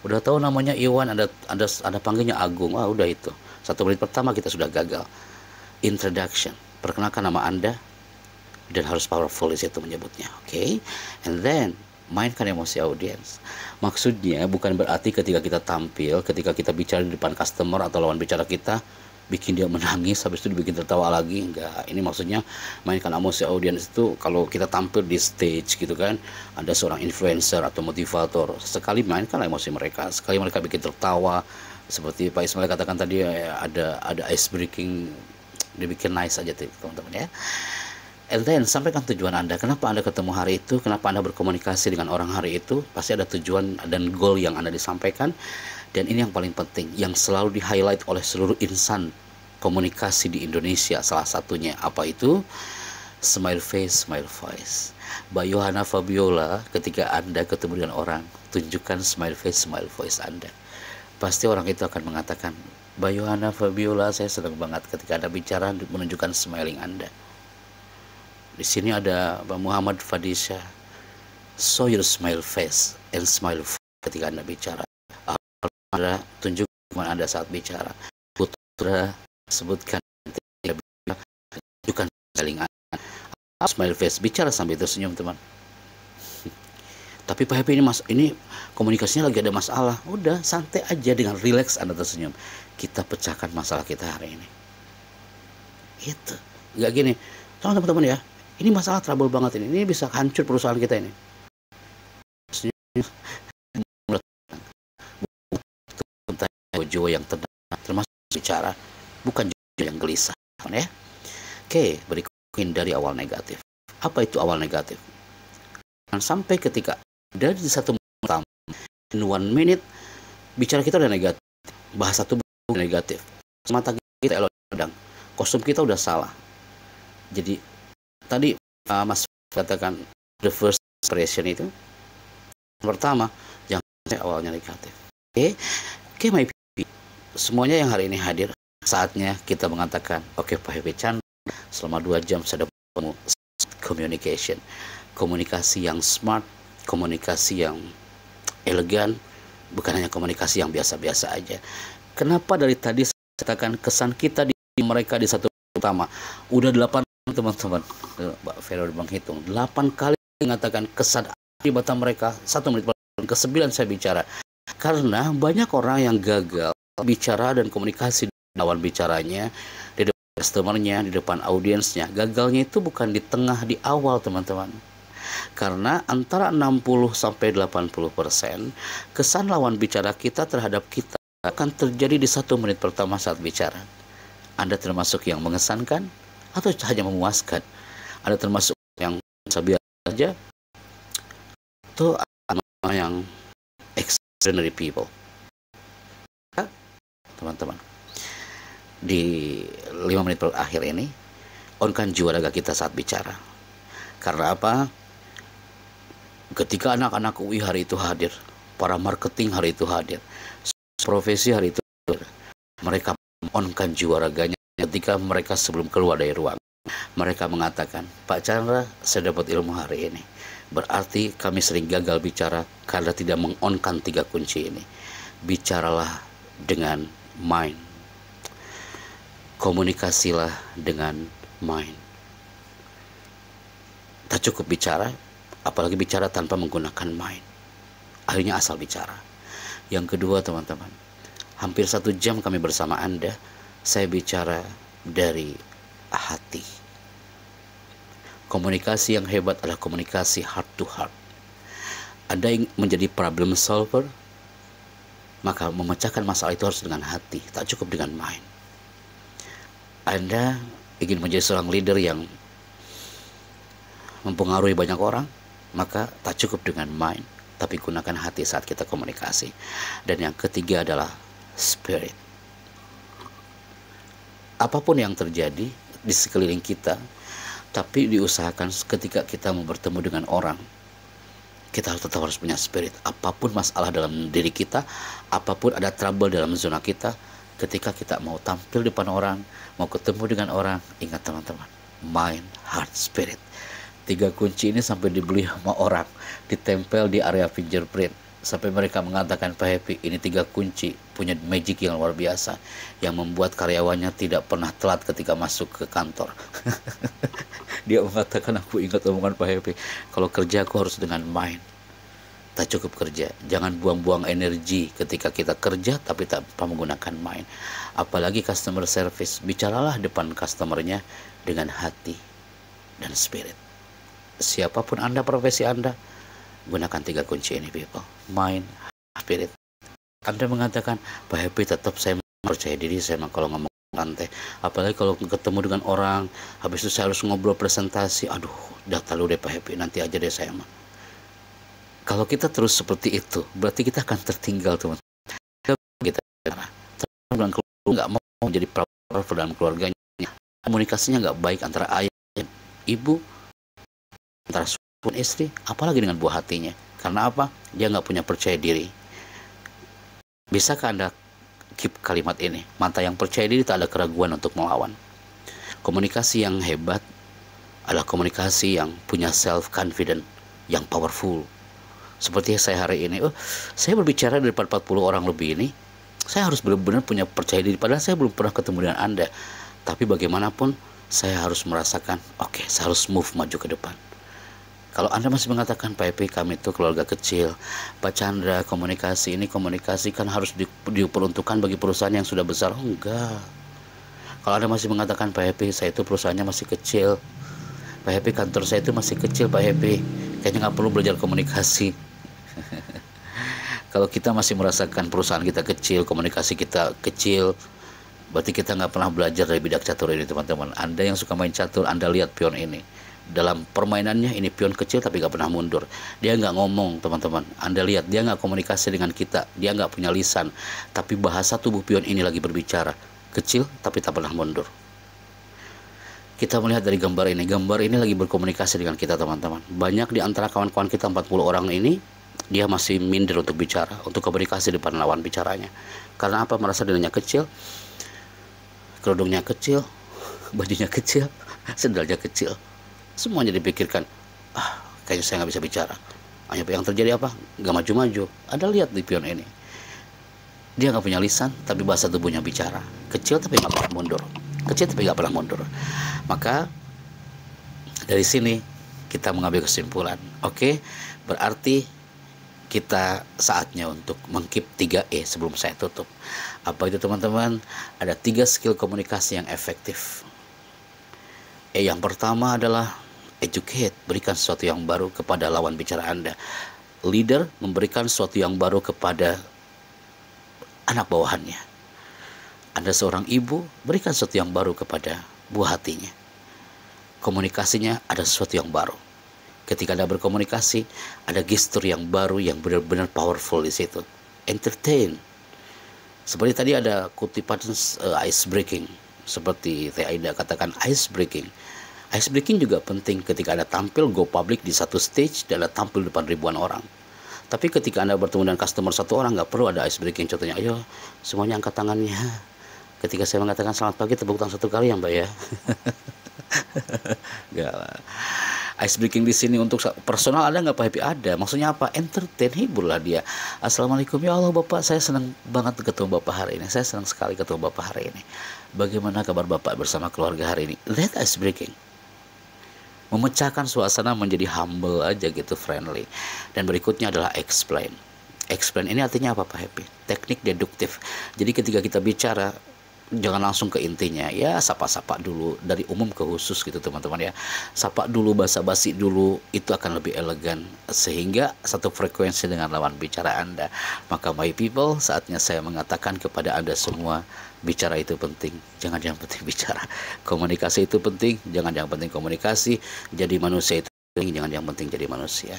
Udah tahu namanya Iwan, ada panggilnya Agung, udah itu. 1 menit pertama kita sudah gagal. Introduction, perkenalkan nama Anda, dan harus powerful di situ menyebutnya, oke? And then mainkan emosi audiens. Maksudnya bukan berarti ketika kita tampil, ketika kita bicara di depan customer atau lawan bicara kita, bikin dia menangis, habis itu dibikin tertawa lagi. Enggak, ini maksudnya mainkan emosi audiens itu kalau kita tampil di stage gitu kan, ada seorang influencer atau motivator, sekali mainkan emosi mereka, sekali mereka bikin tertawa, seperti Pak Ismail katakan tadi, ada ice breaking, dibikin nice aja teman-teman ya. And then sampaikan tujuan Anda. Kenapa Anda ketemu hari itu? Kenapa Anda berkomunikasi dengan orang hari itu? Pasti ada tujuan dan goal yang Anda disampaikan. Dan ini yang paling penting, yang selalu di-highlight oleh seluruh insan komunikasi di Indonesia. Salah satunya apa itu? Smile face, smile voice. Mbak Yohana Fabiola, ketika Anda ketemu dengan orang, tunjukkan smile face, smile voice Anda. Pasti orang itu akan mengatakan, Mbak Yohana Fabiola, saya senang banget ketika Anda bicara menunjukkan smiling Anda. Di sini ada Pak Muhammad Fadisha. Show your smile face and smile ketika Anda bicara. Anda tunjukkan Anda saat bicara. Putra sebutkan tunjukkan smiling Anda. Smile face, bicara sambil tersenyum teman. Tapi Pak Happy ini komunikasinya lagi ada masalah. Udah santai aja, dengan relax Anda tersenyum. Kita pecahkan masalah kita hari ini. Itu nggak gini, teman-teman ya. Ini masalah trouble banget ini bisa hancur perusahaan kita ini. Jiwa yang tenang, termasuk bicara, bukan jiwa yang gelisah, ya. Oke, berikut dari awal negatif. Apa itu awal negatif? Sampai ketika dari 1 menit pertama, in 1 minute, bicara kita udah negatif, bahasa tubuh negatif, mata kita elodang, kostum kita udah salah. Jadi tadi Mas katakan the first impression itu pertama, jangan sampai awalnya negatif. Oke, my people, semuanya yang hari ini hadir, saatnya kita mengatakan, oke Pak Happy Chandra, selama 2 jam saya dapat communication, komunikasi yang smart, komunikasi yang elegan, bukan hanya komunikasi yang biasa-biasa aja. Kenapa dari tadi saya katakan kesan kita di mereka di 1 pertama udah 8 teman-teman, Mbak Vero menghitung 8 kali mengatakan kesan di mata mereka 1 menit ke-9 saya bicara, karena banyak orang yang gagal bicara dan komunikasi lawan bicaranya, di depan customernya, di depan audiensnya. Gagalnya itu bukan di tengah, di awal teman-teman, karena antara 60-80% kesan lawan bicara kita terhadap kita akan terjadi di 1 menit pertama saat bicara. Anda termasuk yang mengesankan atau hanya memuaskan? Ada termasuk yang biasa saja atau yang extraordinary people? Teman-teman, di 5 menit terakhir ini, onkan jiwa raga kita saat bicara. Karena apa? Ketika anak-anak UI hari itu hadir, para marketing hari itu hadir, profesi hari itu hadir, mereka onkan jiwa raganya. Ketika mereka sebelum keluar dari ruang, mereka mengatakan, Pak Chandra, saya dapat ilmu hari ini. Berarti kami sering gagal bicara karena tidak mengonkan 3 kunci ini. Bicaralah dengan mind. Komunikasilah dengan mind. Tak cukup bicara, apalagi bicara tanpa menggunakan mind. Akhirnya asal bicara. Yang kedua teman-teman, hampir 1 jam kami bersama Anda, saya bicara dari hati. Komunikasi yang hebat adalah komunikasi heart to heart. Anda ingin menjadi problem solver, Maka memecahkan masalah itu harus dengan hati, tak cukup dengan mind. Anda ingin menjadi seorang leader yang mempengaruhi banyak orang, maka tak cukup dengan mind, tapi gunakan hati saat kita komunikasi. Dan yang ketiga adalah spirit. Apapun yang terjadi di sekeliling kita, tapi diusahakan ketika kita mau bertemu dengan orang, kita tetap harus punya spirit. Apapun masalah dalam diri kita, apapun ada trouble dalam zona kita, ketika kita mau tampil depan orang, mau ketemu dengan orang, ingat teman-teman, mind, heart, spirit. 3 kunci ini sampai dibeli sama orang, ditempel di area fingerprint, sampai mereka mengatakan, Pak Happy, ini 3 kunci punya magic yang luar biasa, yang membuat karyawannya tidak pernah telat ketika masuk ke kantor. Dia mengatakan, aku ingat omongan Pak Happy, kalau kerja aku harus dengan mind. Tak cukup kerja, jangan buang-buang energi ketika kita kerja tapi tanpa menggunakan mind. Apalagi customer service, bicaralah depan customernya dengan hati dan spirit. Siapapun Anda, profesi Anda, gunakan 3 kunci ini, people. Mind, spirit. Anda mengatakan, Pak Happy, tetap saya percaya diri, saya kalau ngomong santai, apalagi kalau ketemu dengan orang, habis itu saya harus ngobrol presentasi, aduh, data lu deh Pak Happy, nanti aja deh saya mah. Kalau kita terus seperti itu, berarti kita akan tertinggal, teman-teman. Kita nggak mau menjadi powerful dalam keluarganya, komunikasinya nggak baik antara ayah dan ibu, antara suami dan istri, apalagi dengan buah hatinya. Karena apa? Dia nggak punya percaya diri. Bisakah Anda keep kalimat ini? Mata yang percaya diri tak ada keraguan untuk melawan. Komunikasi yang hebat adalah komunikasi yang punya self confident, yang powerful. Seperti saya hari ini, saya berbicara di depan 40 orang lebih ini, saya harus benar-benar punya percaya diri. Padahal saya belum pernah ketemu dengan Anda, tapi bagaimanapun saya harus merasakan, oke, saya harus move maju ke depan. Kalau Anda masih mengatakan, Pak Happy, kami itu keluarga kecil, Pak Chandra, komunikasi ini, komunikasi kan harus diperuntukkan bagi perusahaan yang sudah besar. Oh, enggak. Kalau Anda masih mengatakan, Pak Happy, saya itu perusahaannya masih kecil, Pak Happy, kantor saya itu masih kecil, Pak Happy, kayaknya nggak perlu belajar komunikasi. Kalau kita masih merasakan perusahaan kita kecil, komunikasi kita kecil, berarti kita nggak pernah belajar dari bidak catur ini, teman-teman. Anda yang suka main catur, Anda lihat pion ini. Dalam permainannya ini pion kecil tapi nggak pernah mundur. Dia nggak ngomong, teman-teman. Anda lihat, dia nggak komunikasi dengan kita. Dia nggak punya lisan. Tapi bahasa tubuh pion ini lagi berbicara. Kecil tapi tak pernah mundur. Kita melihat dari gambar ini. Gambar ini lagi berkomunikasi dengan kita, teman-teman. Banyak di antara kawan-kawan kita 40 orang ini, dia masih minder untuk bicara, untuk komunikasi depan lawan bicaranya. Karena apa? Merasa dirinya kecil, kerudungnya kecil, bajunya kecil, sendalnya kecil. Semuanya dipikirkan, kayaknya saya nggak bisa bicara. Hanya yang terjadi apa? Nggak maju-maju. Anda lihat di pion ini. Dia nggak punya lisan, tapi bahasa tubuhnya bicara. Kecil tapi nggak pernah mundur. Kecil tapi nggak pernah mundur. Maka dari sini kita mengambil kesimpulan. Oke, berarti kita saatnya untuk mengkeep 3E sebelum saya tutup. Apa itu, teman-teman? Ada 3 skill komunikasi yang efektif. Yang pertama adalah educate, berikan sesuatu yang baru kepada lawan bicara Anda. Leader memberikan sesuatu yang baru kepada anak bawahannya. Anda seorang ibu, berikan sesuatu yang baru kepada buah hatinya. Komunikasinya ada sesuatu yang baru. Ketika Anda berkomunikasi, ada gestur yang baru yang benar-benar powerful di situ. Entertain. Seperti tadi ada kutipan ice breaking. Seperti Teh Aida katakan, ice breaking. Ice breaking juga penting ketika Anda tampil go public di satu stage dan Anda tampil depan ribuan orang. Tapi ketika Anda bertemu dengan customer satu orang, nggak perlu ada ice breaking. Contohnya, ayo semuanya angkat tangannya. Ketika saya mengatakan selamat pagi, tepuk tangan 1 kali ya Mbak ya. Gak lah. Ice breaking di sini untuk personal ada nggak Pak Happy? Ada. Maksudnya apa? Entertain, hiburlah dia. Assalamualaikum, ya Allah Bapak, saya senang banget ketemu Bapak hari ini. Saya senang sekali ketemu Bapak hari ini. Bagaimana kabar Bapak bersama keluarga hari ini? That ice breaking. Memecahkan suasana menjadi humble aja gitu, friendly. Dan berikutnya adalah explain. Explain ini artinya apa Pak Happy? Teknik deduktif. Jadi ketika kita bicara, jangan langsung ke intinya, ya sapa-sapa dulu dari umum ke khusus gitu teman-teman ya. Sapa dulu, basa-basi dulu, itu akan lebih elegan sehingga satu frekuensi dengan lawan bicara Anda. Maka my people, saatnya saya mengatakan kepada Anda semua, bicara itu penting, jangan yang penting bicara. Komunikasi itu penting, jangan yang penting komunikasi. Jadi manusia itu penting, jangan yang penting jadi manusia.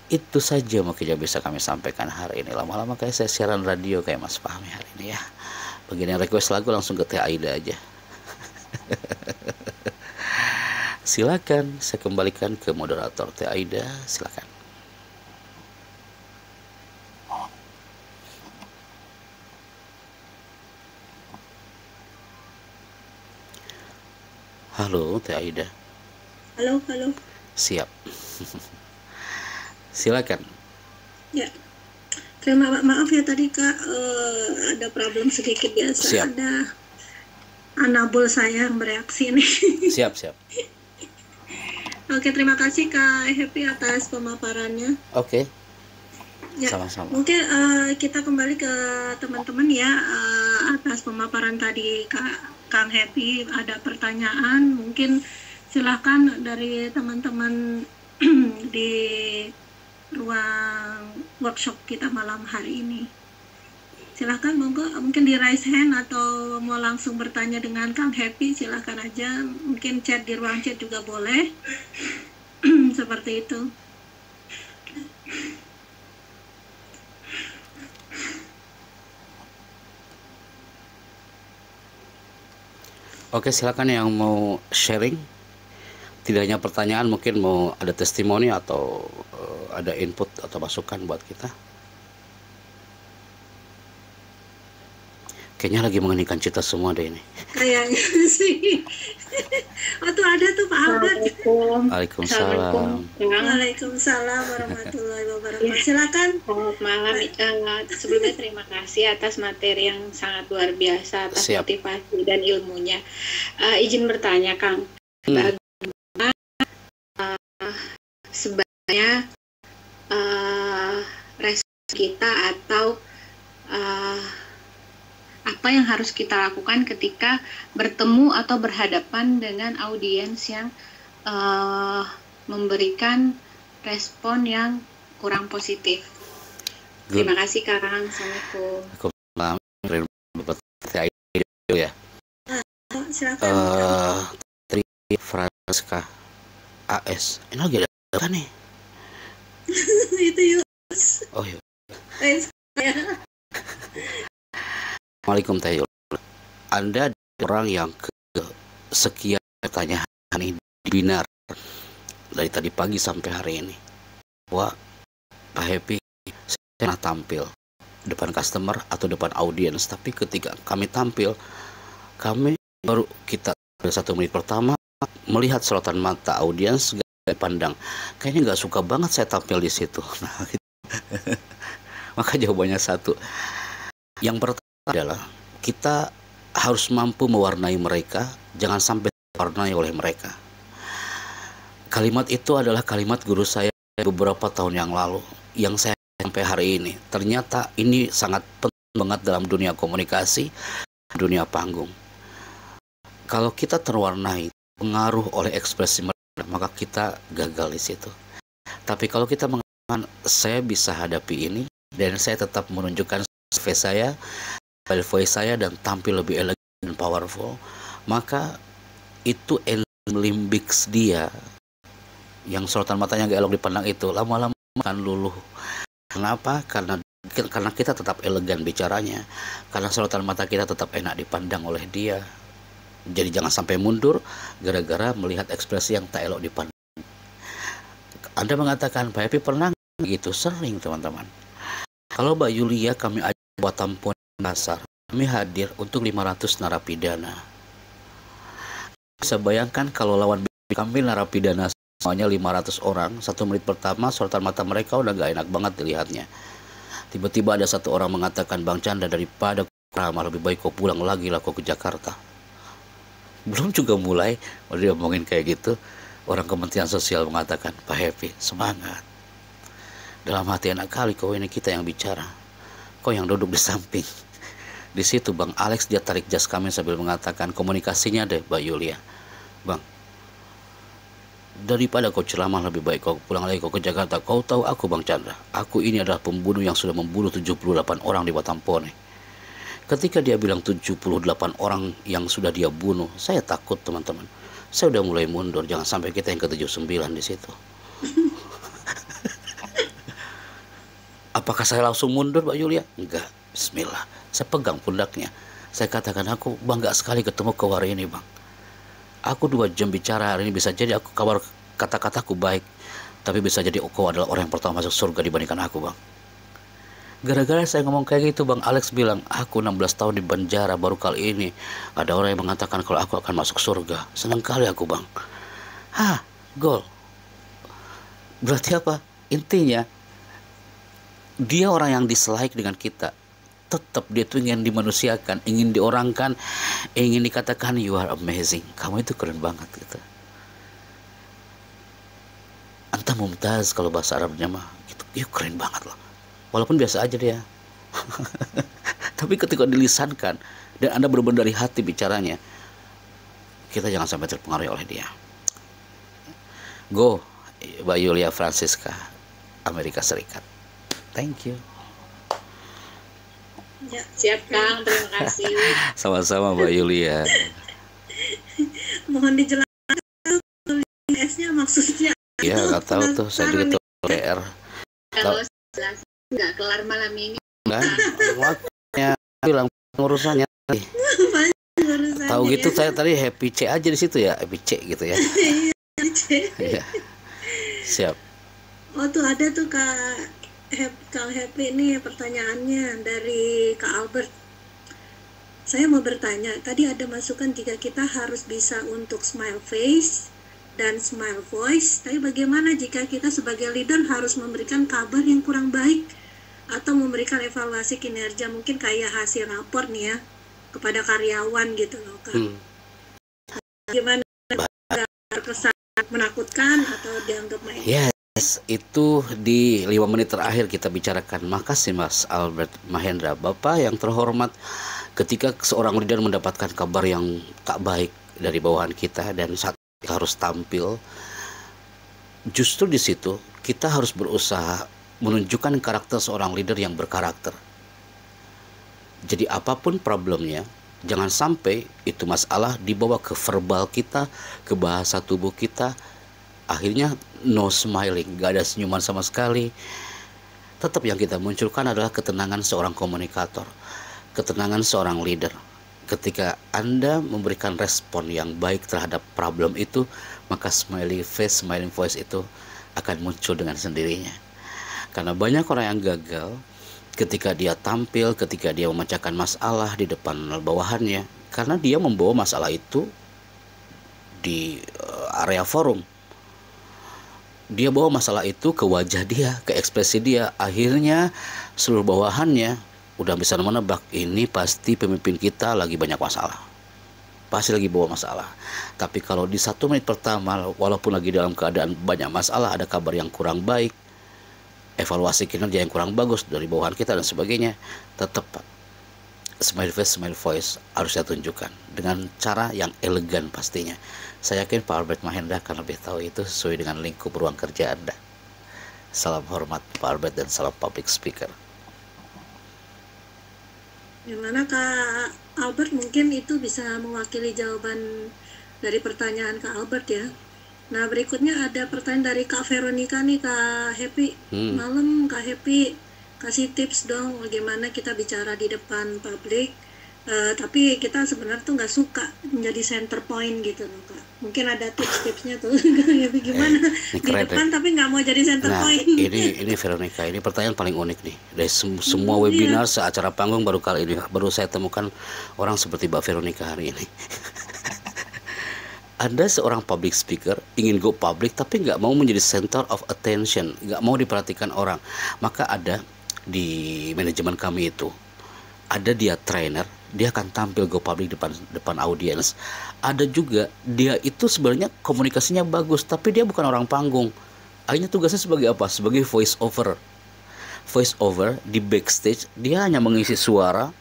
Itu saja mungkin yang bisa kami sampaikan hari ini. Lama-lama kayak saya siaran radio kayak Mas Fahmi hari ini ya. Begini yang request lagu langsung ke Teh Aida aja. Silakan saya kembalikan ke moderator Teh Aida, silakan. Halo Teh Aida. Halo, halo. Siap. Silakan. Ya, maaf ya tadi Kak, ada problem sedikit biasa. Siap. Ada anabol saya yang bereaksi nih. Siap, siap. Oke, terima kasih Kak Happy atas pemaparannya. Oke. Ya, Sama-sama. mungkin kita kembali ke teman-teman ya, atas pemaparan tadi Kang Happy. Ada pertanyaan, mungkin silahkan dari teman-teman di ruang workshop kita malam hari ini. Silahkan monggo, mungkin di raise hand atau mau langsung bertanya dengan Kang Happy, silahkan aja. Mungkin chat di ruang chat juga boleh. Seperti itu. Oke, silakan yang mau sharing. Tidak hanya pertanyaan, mungkin mau ada testimoni atau ada input atau masukan buat kita. Kayaknya lagi mengeningkan cita semua deh ini. Kayaknya sih. Oh tuh ada tuh Pak Albert. Waalaikumsalam. Waalaikumsalam warahmatullahi wabarakatuh. Silakan. Selamat malam. Sebelumnya terima kasih atas materi yang sangat luar biasa, atas Siap. motivasi dan ilmunya. Izin bertanya Kang, bagaimana sebenarnya respon kita atau apa yang harus kita lakukan ketika bertemu atau berhadapan dengan audiens yang memberikan respon yang kurang positif. Good. Terima kasih Kang. Assalamualaikum. Ya. Silakan. Tri Franska AS. Ini lagi ada apa nih? Itu yuk. Oh iya. Ya. Assalamualaikum Teh Yul. Anda orang yang sekian pertanyaan ini binar dari tadi pagi sampai hari ini. Wah, Pak Happy, saya pernah tampil depan customer atau depan audiens, tapi ketika kami tampil, kami baru kita pada 1 menit pertama melihat sorotan mata audiens pandang. Kayaknya nggak suka banget saya tampil di situ. Nah, gitu. Maka jawabannya satu. Yang pertama adalah kita harus mampu mewarnai mereka, jangan sampai diwarnai oleh mereka. Kalimat itu adalah kalimat guru saya beberapa tahun yang lalu, yang saya sampai hari ini. Ternyata ini sangat penting banget dalam dunia komunikasi, dunia panggung. Kalau kita terwarnai, pengaruh oleh ekspresi mereka, maka kita gagal di situ. Tapi kalau kita mengatakan saya bisa hadapi ini dan saya tetap menunjukkan face saya, voice saya dan tampil lebih elegan dan powerful, maka itu limbix dia yang sorotan matanya gak elok dipandang itu lama-lama akan luluh. Kenapa? Karena kita tetap elegan bicaranya, karena sorotan mata kita tetap enak dipandang oleh dia. Jadi jangan sampai mundur gara-gara melihat ekspresi yang tak elok dipandang. Anda mengatakan Pak Happy pernah gitu? Sering teman-teman. Kalau Mbak Yulia kami ajak buat tampon dasar, kami hadir untuk 500 narapidana. Bisa bayangkan kalau lawan kami narapidana semuanya 500 orang, 1 menit pertama sorotan mata mereka udah gak enak banget dilihatnya. Tiba-tiba ada satu orang mengatakan, Bang Chandra, daripada ramah lebih baik kau pulang lagi lah kau ke Jakarta. Belum juga mulai, dia ngomongin kayak gitu, orang Kementerian Sosial mengatakan, Pak Happy, semangat. Dalam hati enak kali kau ini kita yang bicara, kau yang duduk di samping. Di situ Bang Alex dia tarik jas kami sambil mengatakan, komunikasinya deh Mbak Yulia. Bang, daripada kau ceramah lebih baik kau pulang lagi kau ke Jakarta. Kau tahu aku Bang Chandra, aku ini adalah pembunuh yang sudah membunuh 78 orang di Batampone. Ketika dia bilang 78 orang yang sudah dia bunuh, saya takut teman-teman. Saya udah mulai mundur, jangan sampai kita yang ke-79 di situ. Apakah saya langsung mundur Mbak Yulia? Enggak, bismillah. Saya pegang pundaknya. Saya katakan, aku bangga sekali ketemu kau hari ini Bang. Aku 2 jam bicara hari ini, bisa jadi aku kabar kata-kataku baik, tapi bisa jadi kau adalah orang yang pertama masuk surga dibandingkan aku Bang. Gara-gara saya ngomong kayak gitu Bang Alex bilang, aku 16 tahun di penjara, baru kali ini ada orang yang mengatakan kalau aku akan masuk surga. Senang kali aku Bang. Gol. Berarti apa? Intinya dia orang yang dislike dengan kita, tetap dia tuh ingin dimanusiakan, ingin diorangkan, ingin dikatakan you are amazing, kamu itu keren banget gitu. Anta mumtaz kalau bahasa Arabnya mah gitu, you keren banget loh. Walaupun biasa aja dia. Tapi ketika dilisankan dan Anda benar-benar dari hati bicaranya, kita jangan sampai terpengaruh oleh dia. Go Mbak Yulia Francisca, Amerika Serikat. Thank you. Ya, siap Kang, terima kasih. Sama-sama Mbak Yulia. Mohon dijelaskan S-nya maksudnya. Iya, nggak tahu tuh, saya juga tuh PR. Kalau jelas nggak kelar malam ini. Kan, makanya bilang urusannya. Tahu gitu saya tadi happy C aja di situ ya, happy C gitu ya. Iya. Siap. Oh tuh ada tuh Kang Happy ini pertanyaannya dari Kak Albert. Saya mau bertanya, tadi ada masukan jika kita harus bisa untuk smile face dan smile voice, tapi bagaimana jika kita sebagai leader harus memberikan kabar yang kurang baik atau memberikan evaluasi kinerja, mungkin kayak hasil rapor nih ya kepada karyawan gitu loh Kak. Gimana, terkesan menakutkan atau dianggap main? Yes, itu di 5 menit terakhir kita bicarakan. Makasih Mas Albert Mahendra. Bapak yang terhormat, ketika seorang leader mendapatkan kabar yang tak baik dari bawahan kita dan saat kita harus tampil, justru di situ kita harus berusaha menunjukkan karakter seorang leader yang berkarakter. Jadi apapun problemnya, jangan sampai itu masalah dibawa ke verbal kita, ke bahasa tubuh kita. Akhirnya no smiling, gak ada senyuman sama sekali. Tetap yang kita munculkan adalah ketenangan seorang komunikator, ketenangan seorang leader. Ketika Anda memberikan respon yang baik terhadap problem itu, maka smiley face, smiling voice itu akan muncul dengan sendirinya. Karena banyak orang yang gagal ketika dia tampil, ketika dia memecahkan masalah di depan bawahannya, karena dia membawa masalah itu di area forum. Dia bawa masalah itu ke wajah dia, ke ekspresi dia. Akhirnya seluruh bawahannya udah bisa menebak, ini pasti pemimpin kita lagi banyak masalah, pasti lagi bawa masalah. Tapi kalau di 1 menit pertama, walaupun lagi dalam keadaan banyak masalah, ada kabar yang kurang baik, evaluasi kinerja yang kurang bagus dari bawahan kita dan sebagainya, tetap smile face, smile voice harus saya tunjukkan dengan cara yang elegan pastinya. Saya yakin Pak Albert Mahendra akan lebih tahu itu sesuai dengan lingkup ruang kerja Anda. Salam hormat Pak Albert dan salam public speaker. Gimana Kak Albert, mungkin itu bisa mewakili jawaban dari pertanyaan Kak Albert ya. Nah berikutnya ada pertanyaan dari Kak Veronica nih Kak Happy. Malam Kak Happy, kasih tips dong bagaimana kita bicara di depan publik. Tapi kita sebenarnya tuh nggak suka menjadi center point gitu loh Kak. Mungkin ada tips-tipsnya tuh gimana di depan tapi nggak mau jadi center point. Ini Veronica, ini pertanyaan paling unik nih dari semua webinar seacara panggung, baru kali ini baru saya temukan orang seperti Mbak Veronica hari ini. Anda seorang public speaker, ingin go public tapi nggak mau menjadi center of attention, nggak mau diperhatikan orang. Maka ada di manajemen kami itu, ada dia trainer, dia akan tampil go public depan audiens. Ada juga dia itu sebenarnya komunikasinya bagus, tapi dia bukan orang panggung. Akhirnya tugasnya sebagai apa? Sebagai voice over. Voice over di backstage, dia hanya mengisi suara,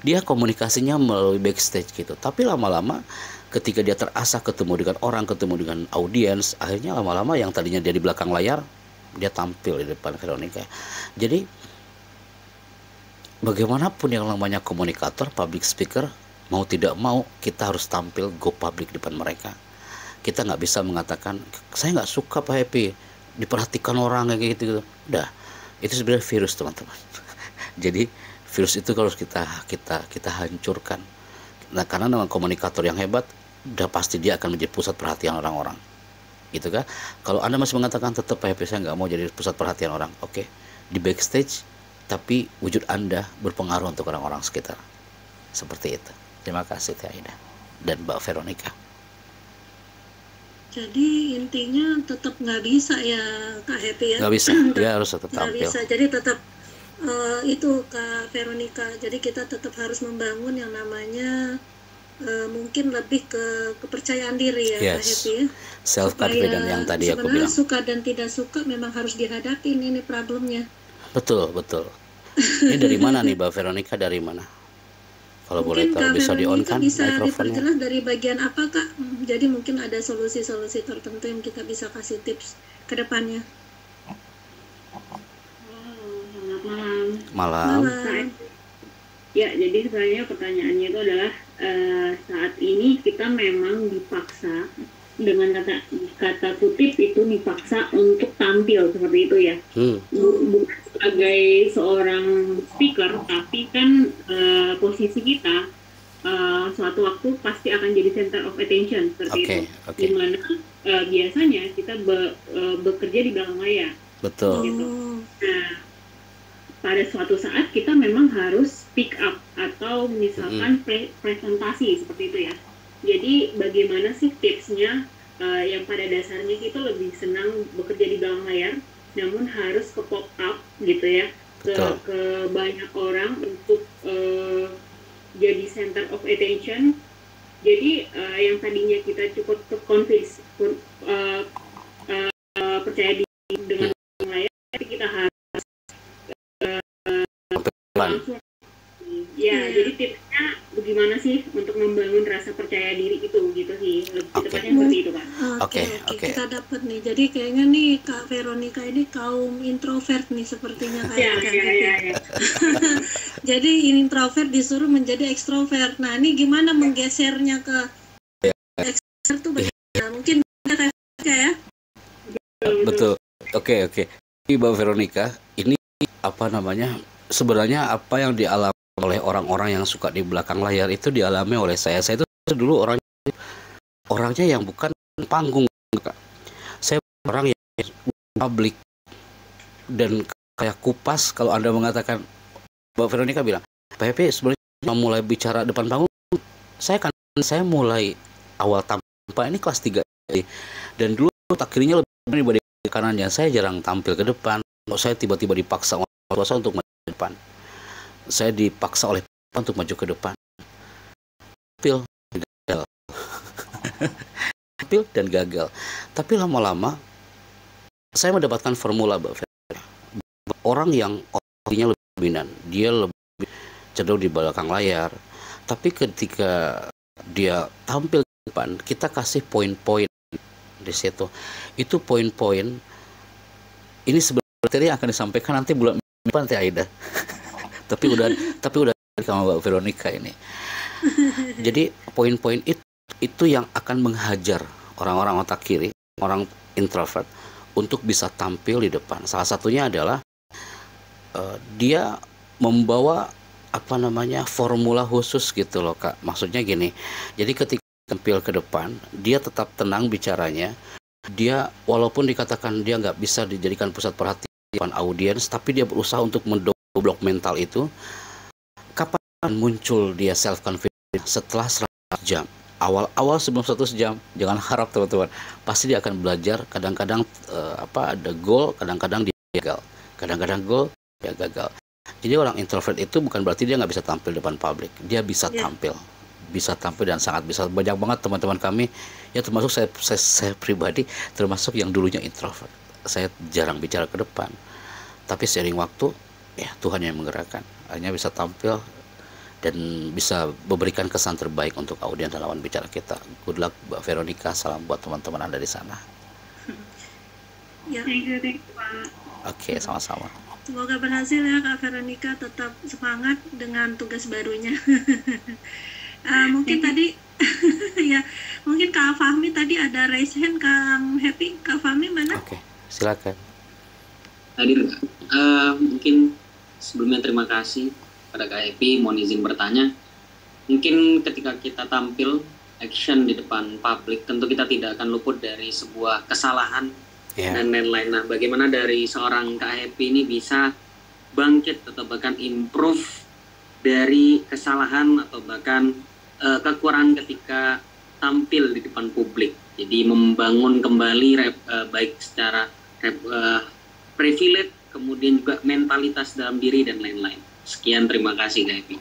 dia komunikasinya melalui backstage gitu. Tapi lama-lama ketika dia terasa ketemu dengan orang, ketemu dengan audiens, akhirnya lama-lama yang tadinya dia di belakang layar, dia tampil di depan Veronica. Jadi bagaimanapun yang namanya komunikator, public speaker, mau tidak mau kita harus tampil go public depan mereka. Kita nggak bisa mengatakan saya nggak suka Pak Happy diperhatikan orang kayak gitu. Udah, itu sebenarnya virus teman-teman. Jadi virus itu harus kita hancurkan. Nah, karena dengan komunikator yang hebat, udah pasti dia akan menjadi pusat perhatian orang-orang. Gitu kan? Kalau Anda masih mengatakan tetap Pak Happy saya nggak mau jadi pusat perhatian orang, oke, di backstage, tapi wujud Anda berpengaruh untuk orang-orang sekitar. Seperti itu. Terima kasih Teh Aida dan Mbak Veronica. Jadi intinya tetap nggak bisa ya Kak Happy ya? Nggak bisa, dia harus tetap Nggak tampil. bisa, jadi tetap itu Kak Veronica. Jadi kita tetap harus membangun yang namanya mungkin lebih ke kepercayaan diri ya Kak Yes, Happy ya. self confidence yang tadi aku Sebenarnya bilang. suka dan tidak suka memang harus dihadapin ini problemnya. Betul, betul. Ini dari mana nih Mbak Veronica, dari mana? Kalau boleh Mungkin tahu Kak bisa di on Veronica kan bisa mikrofonnya? diperjelas dari bagian apa Kak? Jadi mungkin ada solusi-solusi tertentu yang kita bisa kasih tips ke depannya. Selamat malam. Malam. Malam. Ya, jadi sebenarnya pertanyaannya itu adalah saat ini kita memang dipaksa dengan kata kutip itu dipaksa untuk tampil seperti itu ya. Bukan sebagai seorang speaker, tapi kan posisi kita suatu waktu pasti akan jadi center of attention seperti itu. Dimana biasanya kita bekerja di belakang layar. Betul. Gitu. Nah, pada suatu saat kita memang harus speak up atau misalkan presentasi seperti itu ya. Jadi bagaimana sih tipsnya yang pada dasarnya kita lebih senang bekerja di belakang layar, namun harus ke pop up gitu ya, ke banyak orang untuk jadi center of attention. Jadi yang tadinya kita cukup convince percaya diri dengan layar, tapi kita harus langsung. Ya, jadi tipsnya bagaimana sih untuk membangun rasa percaya diri itu gitu sih, lebih tepatnya seperti itu Pak. Oke, kita dapat nih. Jadi kayaknya nih Kak Veronica ini kaum introvert nih sepertinya kayak ya. Jadi introvert disuruh menjadi ekstrovert. Nah, ini gimana menggesernya ke ekstrovert tuh bagaimana? Mungkin kayak ya? Betul. Oke. Mbak Veronica, ini apa namanya? Sebenarnya apa yang dialami oleh orang-orang yang suka di belakang layar itu dialami oleh saya. Saya itu dulu orangnya yang bukan panggung, Kak. Saya orang yang publik dan kayak kupas. Kalau Anda mengatakan, Mbak Veronica bilang, Pak Happy sebenarnya mulai bicara depan panggung, saya mulai awal tampil ini kelas 3 dan dulu akhirnya lebih daripada kanannya. Saya jarang tampil ke depan. Saya tiba-tiba dipaksa oleh kuasa untuk maju ke depan. Saya dipaksa oleh untuk maju ke depan. Tampil dan gagal. Tapi lama-lama saya mendapatkan formula, Mbak Veronica. Orang yang otaknya lebih dominan, dia lebih cenderung di belakang layar. Tapi ketika dia tampil ke depan, kita kasih poin-poin di situ. Itu poin-poin. Ini sebenarnya akan disampaikan nanti bulan depan Teh Aida. tapi udah sama Mbak Veronica ini. Jadi poin-poin itu yang akan menghajar orang-orang otak kiri, orang introvert untuk bisa tampil di depan. Salah satunya adalah dia membawa formula khusus gitu loh Kak. Maksudnya gini. Jadi ketika tampil ke depan, dia tetap tenang bicaranya. Dia walaupun dikatakan dia nggak bisa dijadikan pusat perhatian audiens, tapi dia berusaha untuk blok mental itu. Kapan muncul dia self confidence? Setelah 100 jam. Awal-awal sebelum 100 jam, jangan harap teman-teman. Pasti dia akan belajar. Kadang-kadang ada goal, kadang-kadang dia gagal. Kadang-kadang goal, dia gagal. Jadi orang introvert itu bukan berarti dia nggak bisa tampil depan publik. Dia bisa tampil. Bisa tampil dan sangat bisa. Banyak banget teman-teman kami, ya termasuk saya pribadi, termasuk yang dulunya introvert. Saya jarang bicara ke depan. Tapi seiring waktu, ya Tuhan yang menggerakkan, hanya bisa tampil dan bisa memberikan kesan terbaik untuk audiens dan lawan bicara kita. Good luck Mbak Veronica, salam buat teman-teman Anda di sana. Ya. Thank you Pak. Oke, sama-sama. Semoga berhasil ya Kak Veronica, tetap semangat dengan tugas barunya. Mungkin tadi ya, mungkin Kak Fahmi tadi ada raise hand. Kang Happy, Kak Fahmi mana? Oke, silakan. Hadir Kak. Mungkin sebelumnya terima kasih pada Kak Happy, mohon izin bertanya. Mungkin ketika kita tampil action di depan publik, tentu kita tidak akan luput dari sebuah kesalahan dan lain-lain. Nah, bagaimana dari seorang Kak Happy ini bisa bangkit atau bahkan improve dari kesalahan atau bahkan kekurangan ketika tampil di depan publik. Jadi membangun kembali baik secara privilege, kemudian juga mentalitas dalam diri dan lain-lain. Sekian, terima kasih Kak Happy.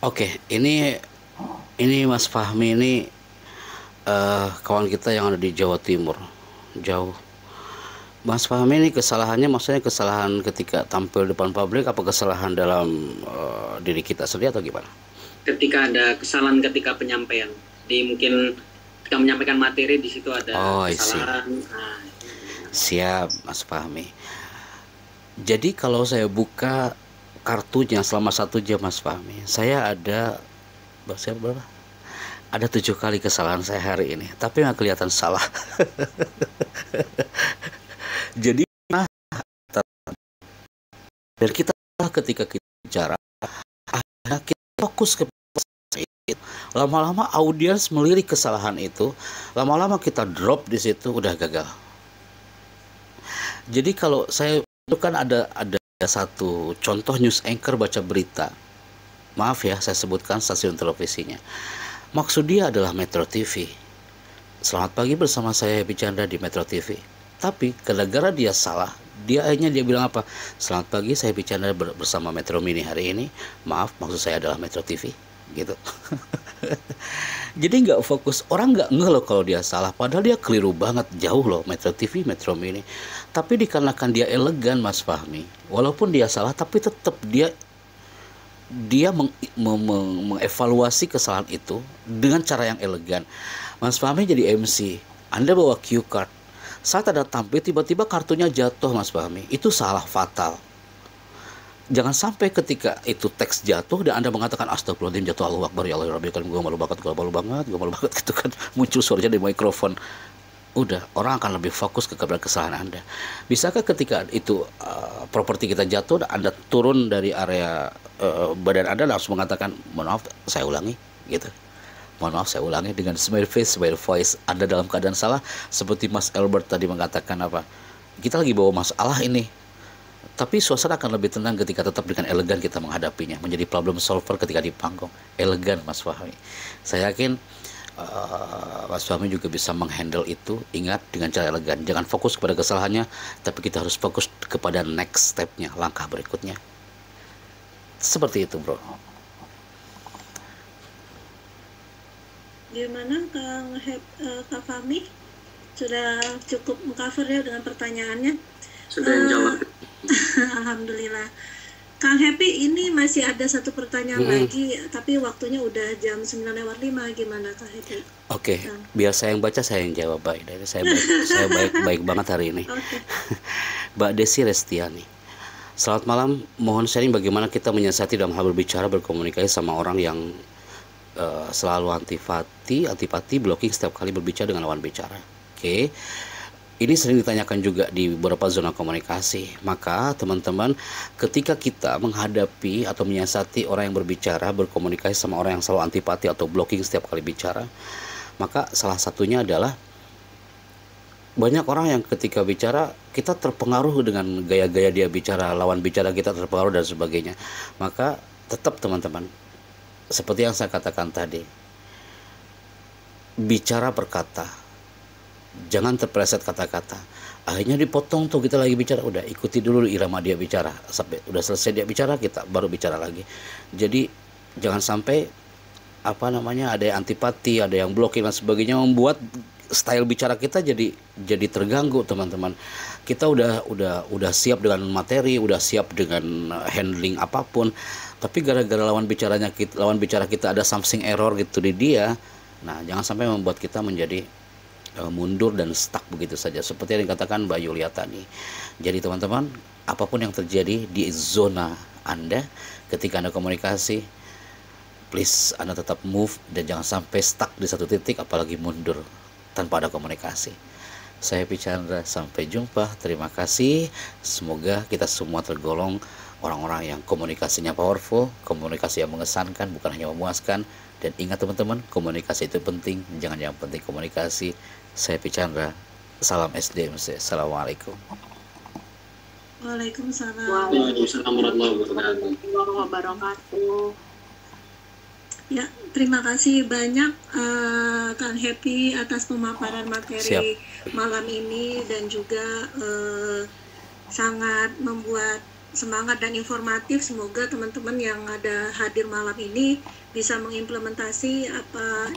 Oke, ini Mas Fahmi ini kawan kita yang ada di Jawa Timur, jauh. Mas Fahmi ini kesalahannya maksudnya kesalahan ketika tampil depan publik, apa kesalahan dalam diri kita sendiri atau gimana? Ketika ada kesalahan ketika penyampaian, jadi mungkin ketika menyampaikan materi di situ ada kesalahan. Siap Mas Fahmi. Jadi kalau saya buka kartunya selama 1 jam Mas Fahmi, saya ada berapa? Ada 7 kali kesalahan saya hari ini, tapi nggak kelihatan salah. Jadi biar kita ketika kita bicara, kita fokus ke itu. Lama-lama audiens melirik kesalahan itu, lama-lama kita drop di situ, udah gagal. Jadi kalau saya itu kan ada satu contoh news anchor baca berita. Maaf ya, saya sebutkan stasiun televisinya. Maksud dia adalah Metro TV. Selamat pagi bersama saya Happy Chandra di Metro TV. Tapi gara-gara dia salah, dia bilang apa? Selamat pagi, saya Happy Chandra bersama Metro Mini hari ini. Maaf, maksud saya adalah Metro TV, gitu. Jadi nggak fokus, orang nggak ngeh loh kalau dia salah. Padahal dia keliru banget, jauh loh Metro TV, Metro Mini. Tapi dikarenakan dia elegan Mas Fahmi, walaupun dia salah, tapi tetap dia mengevaluasi kesalahan itu dengan cara yang elegan. Mas Fahmi jadi MC, Anda bawa cue card, saat ada tampil tiba-tiba kartunya jatuh Mas Fahmi, itu salah fatal. Jangan sampai ketika itu teks jatuh dan Anda mengatakan astagfirullahaladzim, jatuh, Allahu Akbar, ya Allah, gue malu banget gitu kan, muncul suaranya di mikrofon. Udah, orang akan lebih fokus kepada kesalahan Anda. Bisakah ketika itu properti kita jatuh, Anda turun dari area badan Anda langsung mengatakan, mohon maaf, saya ulangi, gitu. Mohon maaf, saya ulangi dengan smile face, smile voice. Anda dalam keadaan salah, seperti Mas Albert tadi mengatakan apa? Kita lagi bawa masalah ini. Tapi suasana akan lebih tenang ketika tetap dengan elegan kita menghadapinya. Menjadi problem solver ketika di panggung. Elegan Mas Fahmi. Saya yakin Mas Fahmi juga bisa menghandle itu. Ingat, dengan cara elegan. Jangan fokus kepada kesalahannya, tapi kita harus fokus kepada next step-nya, langkah berikutnya. Seperti itu, bro. Gimana Kak Fahmi? Sudah cukup mengcover ya dengan pertanyaannya? Sudah jawab. Alhamdulillah. Kang Happy, ini masih ada satu pertanyaan lagi, tapi waktunya udah jam 9:05. Gimana Kang Happy? Oke, biar saya yang baca, saya yang jawab. Baik, saya baik banget hari ini. Okay. Mbak Desi Restiani, selamat malam. Mohon sharing bagaimana kita menyiasati dalam hal berbicara, berkomunikasi sama orang yang selalu antipati, blocking setiap kali berbicara dengan lawan bicara. Oke. Ini sering ditanyakan juga di beberapa zona komunikasi. Maka teman-teman, ketika kita menghadapi atau menyiasati orang yang berbicara, berkomunikasi sama orang yang selalu antipati atau blocking setiap kali bicara, maka salah satunya adalah banyak orang yang ketika bicara kita terpengaruh dengan gaya-gaya dia bicara, lawan bicara kita terpengaruh dan sebagainya. Maka tetap teman-teman, seperti yang saya katakan tadi, bicara per kata. Jangan terpeleset kata-kata. Akhirnya dipotong tuh, kita lagi bicara, udah ikuti dulu irama dia bicara. Sampai udah selesai dia bicara, kita baru bicara lagi. Jadi jangan sampai ada yang antipati, ada yang blokir dan sebagainya, membuat style bicara kita jadi terganggu, teman-teman. Kita udah siap dengan materi, udah siap dengan handling apapun, tapi gara-gara lawan bicara kita ada something error gitu di dia. Nah, jangan sampai membuat kita menjadi mundur dan stuck begitu saja, seperti yang dikatakan Mbak Yulia tadi. Jadi teman-teman, apapun yang terjadi di zona Anda ketika Anda komunikasi, please Anda tetap move dan jangan sampai stuck di satu titik, apalagi mundur tanpa ada komunikasi. Saya Happy Chandra, sampai jumpa. Terima kasih. Semoga kita semua tergolong orang-orang yang komunikasinya powerful, komunikasi yang mengesankan, bukan hanya memuaskan. Dan ingat teman-teman, komunikasi itu penting, jangan yang penting komunikasi. Saya Happy Chandra, salam SDMC. Assalamualaikum. Waalaikumsalam. Waalaikumsalam warahmatullahi wabarakatuh. Ya, terima kasih banyak Kang Happy atas pemaparan materi malam ini, dan juga sangat membuat semangat dan informatif. Semoga teman-teman yang ada hadir malam ini bisa mengimplementasi apa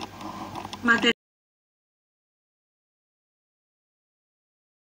materi